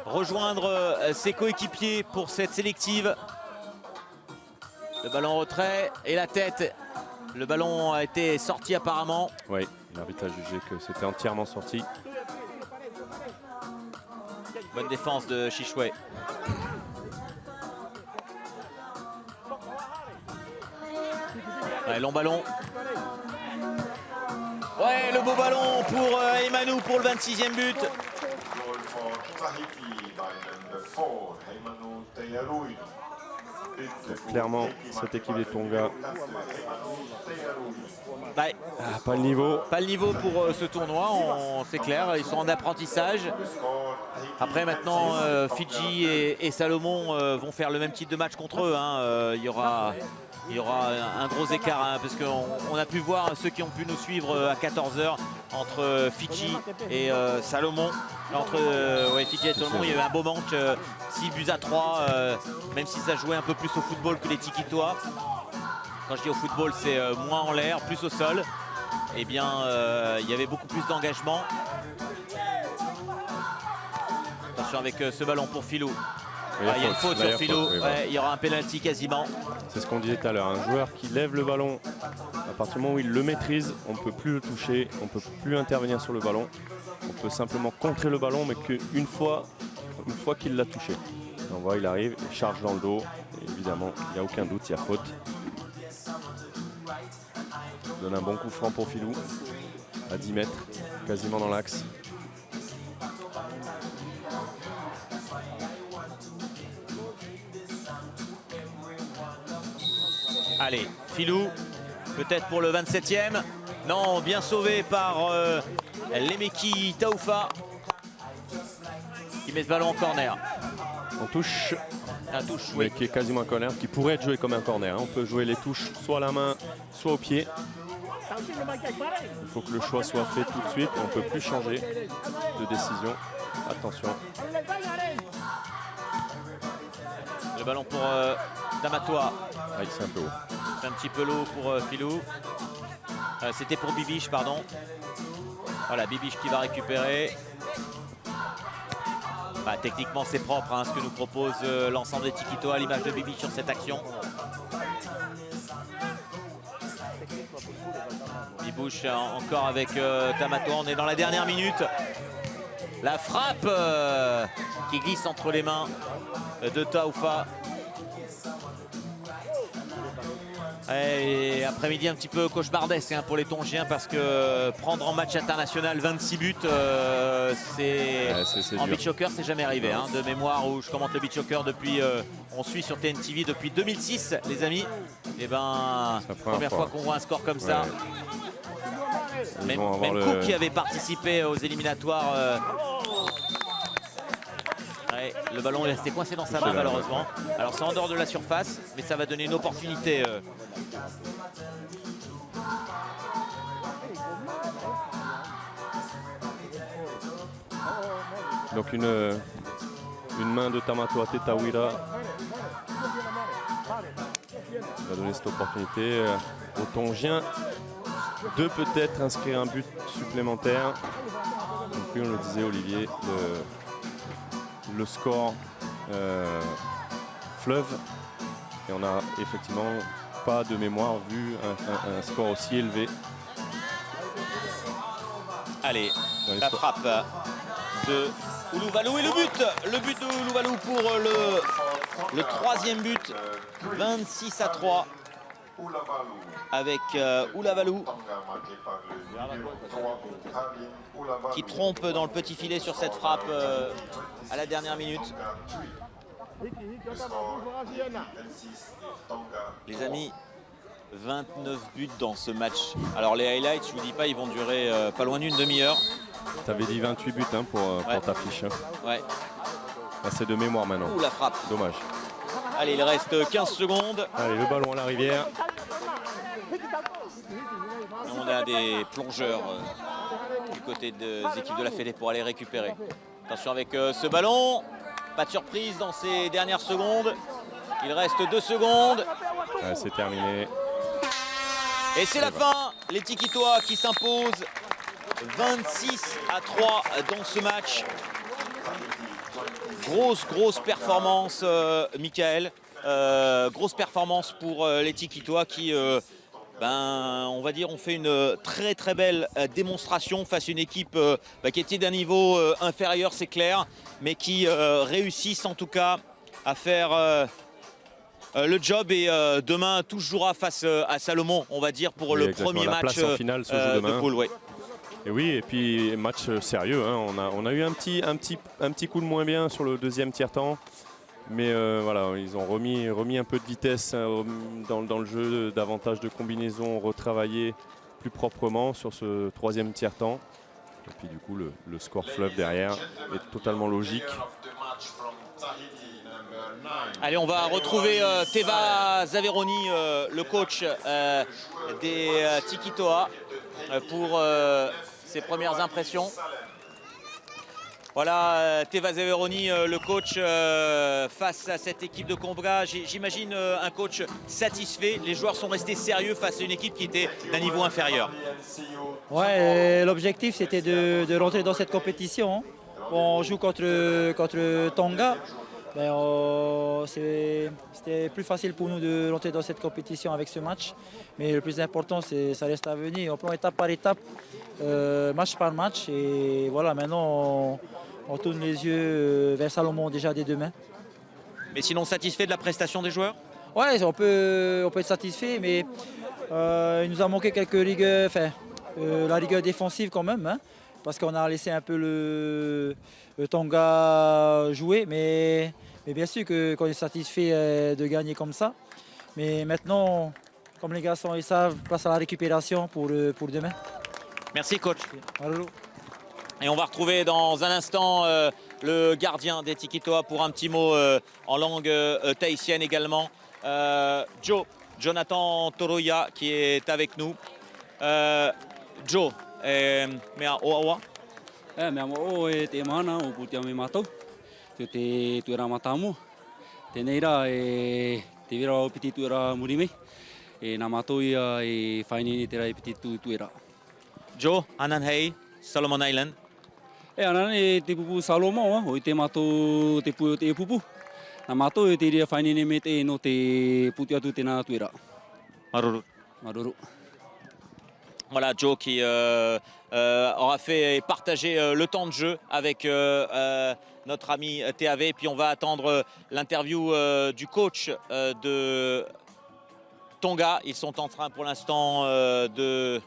S1: rejoindre ses coéquipiers pour cette sélective. Le ballon en retrait et la tête. Le ballon a été sorti apparemment.
S2: Oui, l'arbitre a jugé que c'était entièrement sorti.
S1: Bonne défense de Chichoué. Ouais, long ballon. Ouais, le beau ballon pour Emmanuel pour le 26e but.
S2: Clairement, cette équipe des Tonga,
S1: Ouais.
S2: pas le niveau.
S1: Pas le niveau pour ce tournoi, c'est clair, ils sont en apprentissage. Après maintenant, Fidji et Salomon vont faire le même type de match contre eux. Hein. Il y aura un gros écart, hein, parce qu'on a pu voir ceux qui ont pu nous suivre à 14 h entre Fidji et Salomon. Entre Fidji et Salomon, il y avait un beau manque, 6 buts à 3, même si ça jouait un peu plus au football que les Tiquitois. Quand je dis au football, c'est moins en l'air, plus au sol. Eh bien, il y avait beaucoup plus d'engagement. Attention avec ce ballon pour Filou. Il y a une faute sur Filou. Il y aura un penalty quasiment.
S2: C'est ce qu'on disait tout à l'heure. Un joueur qui lève le ballon, à partir du moment où il le maîtrise, on ne peut plus le toucher, on ne peut plus intervenir sur le ballon. On peut simplement contrer le ballon, mais qu'une fois qu'il l'a touché. On voit, il arrive, il charge dans le dos. Et évidemment, il n'y a aucun doute, il y a faute. Il donne un bon coup franc pour Filou, à 10 mètres, quasiment dans l'axe.
S1: Allez, Filou, peut-être pour le 27e. Non, bien sauvé par Lemeki Taoufa. Qui met ce ballon en corner.
S2: On touche,
S1: Un touche,
S2: mais
S1: oui.
S2: qui est quasiment un corner, qui pourrait être joué comme un corner. On peut jouer les touches soit à la main, soit au pied. Il faut que le choix soit fait tout de suite. On ne peut plus changer de décision. Attention.
S1: Le ballon pour Tamatoa.
S2: Ah, c'est un peu haut.
S1: C'est un petit peu lourd pour Filou. C'était pour Bibiche, pardon. Voilà, Bibiche qui va récupérer. Bah, techniquement, c'est propre, hein, ce que nous propose l'ensemble des Tiquitois à l'image de Bibiche sur cette action. Bibouche encore avec Tamatoa. On est dans la dernière minute. La frappe qui glisse entre les mains de Taoufa. Et après-midi un petit peu cauchemardesque, hein, pour les Tongiens, parce que prendre en match international 26 buts, c'est en beach soccer, c'est jamais arrivé, hein, de mémoire, où je commente le beach soccer depuis, on suit sur TNTV depuis 2006, les amis. Et ben, première fois qu'on voit un score comme ça. Même Cook qui avait participé aux éliminatoires. Ouais, le ballon est resté coincé dans sa main, malheureusement. Alors c'est en dehors de la surface, mais ça va donner une opportunité.
S2: Donc une main de Tamatoa Tetawira va donner cette opportunité aux Tongiens de peut-être inscrire un but supplémentaire. Donc oui, on le disait, Olivier, le score fleuve, et on n'a effectivement pas de mémoire vu un score aussi élevé.
S1: Allez, la frappe de Oulouvalou et le but de Oulouvalou pour le troisième but, 26-3 avec Oulouvalou qui trompe dans le petit filet sur cette frappe à la dernière minute. Les amis, 29 buts dans ce match. Alors les highlights, je vous dis pas, ils vont durer pas loin d'une demi-heure.
S2: Tu avais dit 28 buts, hein, pour ta fiche.
S1: Ouais.
S2: Ah, c'est de mémoire maintenant.
S1: Ouh, la frappe.
S2: Dommage.
S1: Allez, il reste 15 secondes.
S2: Allez, le ballon à la rivière.
S1: On a des plongeurs du côté des équipes de la Fédé pour aller récupérer. Attention avec ce ballon. Pas de surprise dans ces dernières secondes. Il reste 2 secondes.
S2: Ouais, c'est terminé.
S1: Et c'est la fin. Les Tikitois qui s'imposent 26-3 dans ce match. Grosse performance, Michael. Grosse performance pour les Tikitois qui, on va dire, ont fait une très belle démonstration face à une équipe qui était d'un niveau inférieur, c'est clair, mais qui réussissent en tout cas à faire le job. Et demain, tout se jouera face à Salomon, on va dire, pour
S2: Oui,
S1: le
S2: exactement.
S1: premier
S2: La
S1: match
S2: place en finale se joue demain.
S1: de poule. Ouais.
S2: Et oui, et puis match sérieux, hein. On a eu un petit coup de moins bien sur le deuxième tiers-temps. Mais voilà, ils ont remis un peu de vitesse dans le jeu, davantage de combinaisons, retravaillé plus proprement sur ce troisième tiers-temps. Et puis du coup, le score fleuve derrière est totalement logique.
S1: Allez, on va retrouver Teva Zaveroni, le coach des Tikitoa, pour ses premières impressions. Voilà, Teva Zaveroni, le coach face à cette équipe de Combra. J'imagine un coach satisfait. Les joueurs sont restés sérieux face à une équipe qui était d'un niveau inférieur.
S4: Ouais, l'objectif c'était de rentrer dans cette compétition. On joue contre Tonga. C'était plus facile pour nous de rentrer dans cette compétition avec ce match. Mais le plus important, ça reste à venir. On prend étape par étape, match par match. Et voilà, maintenant, on tourne les yeux vers Salomon déjà dès demain.
S1: Mais sinon, satisfait de la prestation des joueurs?
S4: Ouais, on peut être satisfait, mais il nous a manqué quelques rigueurs, la rigueur défensive quand même, hein, parce qu'on a laissé un peu le Tonga jouer, mais bien sûr qu'on est satisfait de gagner comme ça. Mais maintenant, comme les garçons ils savent, place à la récupération pour demain.
S1: Merci coach.
S4: Allô.
S1: Et on va retrouver dans un instant le gardien des Tikitoa pour un petit mot en langue tahitienne également. Jonathan Toroya qui est avec nous. Joe, mea oawa.
S5: Mea mo e te mana o putia me matou. Te tuera matamu. Tenei rā te wera o piti tuera murime. E nā matou ia e whainini te rai piti tuera.
S1: Joe, anan hei, Solomon Island.
S5: Anan e te pupu Salomon, o te matou te pu te pupu. Nā matou e te ria whainini me te no te puti atu tēnā tuera.
S1: Maruru.
S5: Maruru.
S1: Voilà, Joe qui aura fait partager le temps de jeu avec notre ami TAV. Et puis on va attendre l'interview du coach de Tonga. Ils sont en train pour l'instant de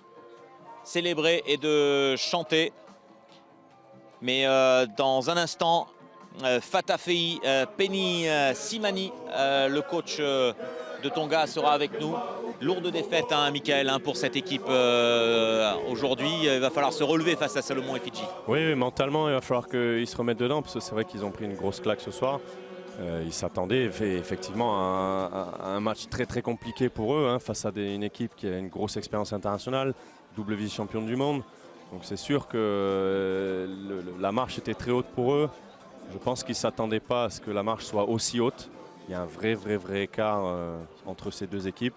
S1: célébrer et de chanter. Mais dans un instant, Fatafei Penny Simani, le coach de Tonga, sera avec nous. Lourde défaite, hein, Michael, hein, pour cette équipe aujourd'hui. Il va falloir se relever face à Salomon et Fidji.
S2: Oui, mentalement, il va falloir qu'ils se remettent dedans, parce que c'est vrai qu'ils ont pris une grosse claque ce soir. Ils s'attendaient effectivement à un match très compliqué pour eux, hein, face à une équipe qui a une grosse expérience internationale, double vice-championne du monde. Donc c'est sûr que la marche était très haute pour eux. Je pense qu'ils ne s'attendaient pas à ce que la marche soit aussi haute. Il y a un vrai écart entre ces deux équipes.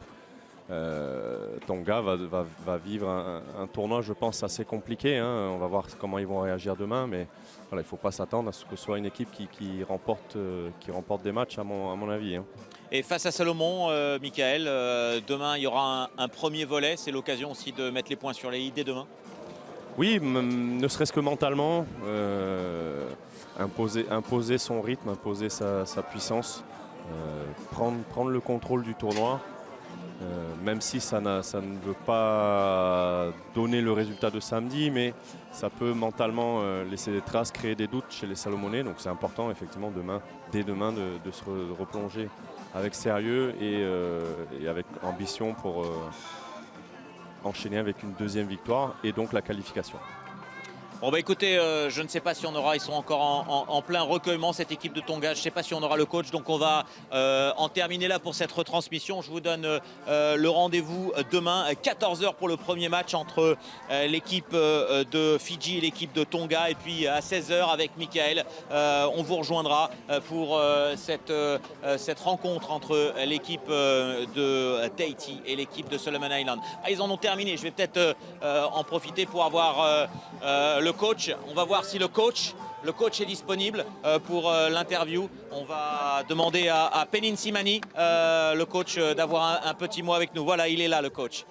S2: Tonga va vivre un tournoi, je pense, assez compliqué, hein. On va voir comment ils vont réagir demain, mais voilà, il ne faut pas s'attendre à ce que ce soit une équipe qui remporte des matchs, à mon avis, hein.
S1: Et face à Salomon, Michael, demain il y aura un premier volet. C'est l'occasion aussi de mettre les points sur les i dès demain.
S2: Oui, ne serait-ce que mentalement, imposer son rythme, imposer sa puissance, prendre le contrôle du tournoi. Même si ça ne veut pas donner le résultat de samedi, mais ça peut mentalement laisser des traces, créer des doutes chez les Salomonais. Donc c'est important effectivement dès demain de se replonger avec sérieux et avec ambition pour enchaîner avec une deuxième victoire et donc la qualification.
S1: Bon bah écoutez, je ne sais pas si on aura, ils sont encore en plein recueillement cette équipe de Tonga, je ne sais pas si on aura le coach, donc on va en terminer là pour cette retransmission. Je vous donne le rendez-vous demain, 14 h pour le premier match entre l'équipe de Fidji et l'équipe de Tonga, et puis à 16 h avec Michael, on vous rejoindra pour cette rencontre entre l'équipe de Tahiti et l'équipe de Solomon Island. Ah, ils en ont terminé, je vais peut-être en profiter pour avoir le coach. On va voir si le coach est disponible pour l'interview. On va demander à Penin Simani, le coach, d'avoir un petit mot avec nous. Voilà, il est là, le coach.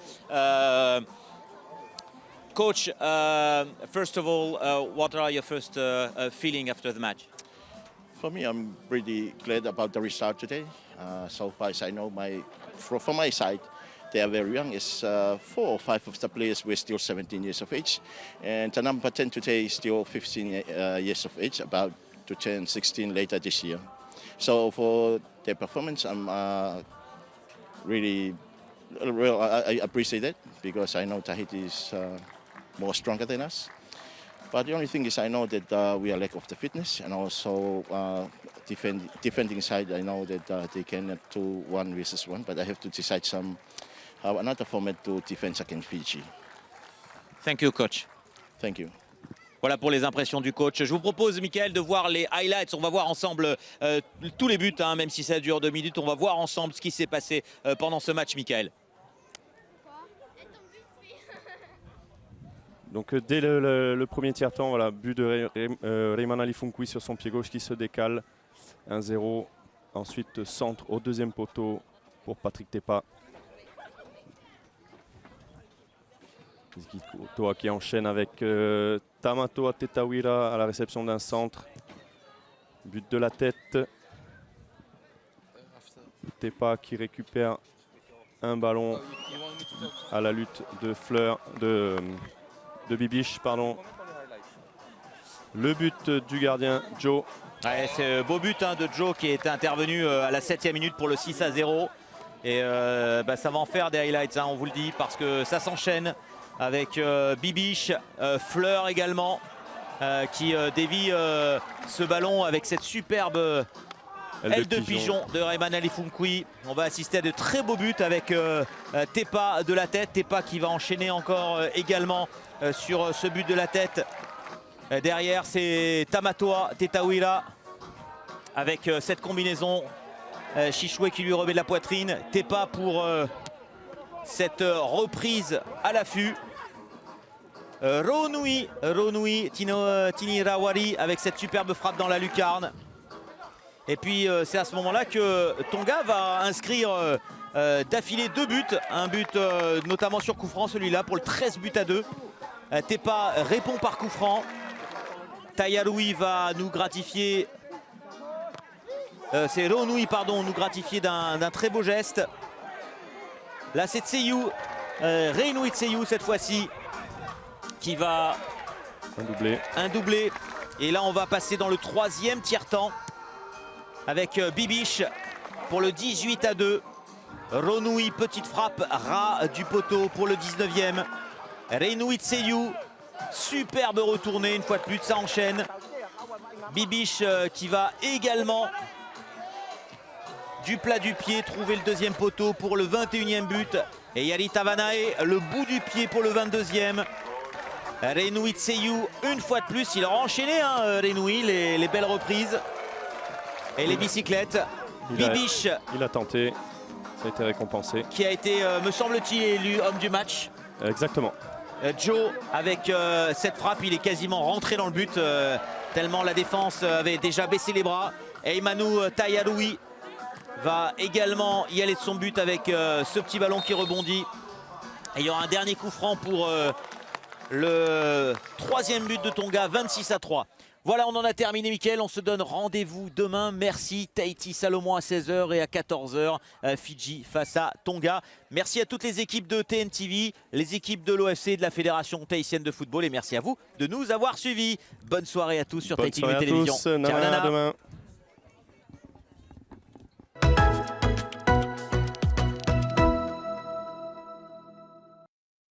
S1: Coach, first of all, what are your first feeling after the match?
S6: For me, I'm really glad about the result today. So far as I know, from my side, they are very young. It's 4 or 5 of the players were still 17 years of age. And the number 10 today is still 15 years of age, about to turn 16 later this year. So for their performance, I'm really, well, I appreciate it because I know Tahiti is more stronger than us. But the only thing is I know that we are lack of the fitness, and also defending side, I know that they can do 1 versus 1, but I have to decide another format to defend against Fiji.
S1: Thank you, coach.
S6: Thank you.
S1: Voilà pour les impressions du coach. Je vous propose, Michael, de voir les highlights. On va voir ensemble tous les buts, hein, même si ça dure 2 minutes. On va voir ensemble ce qui s'est passé pendant ce match, Michael.
S2: Donc dès le premier tiers-temps, voilà, but de Rayman Alifunkui sur son pied gauche qui se décale. 1-0. Ensuite, centre au deuxième poteau pour Patrick Tepa. Toa qui enchaîne avec Tamatoa Tetawira à la réception d'un centre. But de la tête. Tepa qui récupère un ballon à la lutte de Bibiche, pardon. Le but du gardien Joe.
S1: Ouais, c'est un beau but, hein, de Joe qui est intervenu à la 7e minute pour le 6-0. Et ça va en faire des highlights, hein, on vous le dit, parce que ça s'enchaîne avec Bibiche, Fleur également, qui dévie ce ballon avec cette superbe aile de pigeon de Rayman Alifunkui. On va assister à de très beaux buts avec Tepa de la tête. Tepa qui va enchaîner encore également sur ce but de la tête. Derrière, c'est Tamatoa Tetawira avec cette combinaison. Chichoué qui lui remet de la poitrine. Tepa pour cette reprise à l'affût. Ronui Tinirawari avec cette superbe frappe dans la lucarne. Et puis c'est à ce moment-là que Tonga va inscrire d'affilée 2 buts. Un but notamment sur coup franc, celui-là pour le 13-2. Tepa répond par coup franc. Tayarui va nous gratifier. C'est Ronui, pardon, nous gratifier d'un très beau geste. Là c'est Tseyu, Reinui Tseyu cette fois-ci, qui va un doublé. Et là on va passer dans le 3e tiers-temps avec Bibiche pour le 18-2. Ronui, petite frappe ras du poteau pour le 19e. Reinui Tseyu, superbe retournée une fois de plus, ça enchaîne. Bibiche qui va également du plat du pied trouver le 2e poteau pour le 21e but. Et Yari Tavanae, le bout du pied pour le 22e. Reinui Tseyu, une fois de plus, il a enchaîné, hein, Reinui, les belles reprises. Et les bicyclettes. Bibiche.
S2: Il a tenté, ça a été récompensé.
S1: Qui a été, me semble-t-il, élu homme du match.
S2: Exactement.
S1: Joe, avec cette frappe, il est quasiment rentré dans le but, tellement la défense avait déjà baissé les bras. Et Emanu Tayarui va également y aller de son but avec ce petit ballon qui rebondit. Et il y aura un dernier coup franc pour le 3e but de Tonga, 26-3. Voilà, on en a terminé, Mickaël. On se donne rendez-vous demain. Merci. Tahiti Salomon à 16 h et à 14 h, Fidji face à Tonga. Merci à toutes les équipes de TNTV, les équipes de l'OFC, de la Fédération tahitienne de football. Et merci à vous de nous avoir suivis. Bonne soirée à tous sur Tahiti Télévision.
S2: Ciao, Nana. Demain.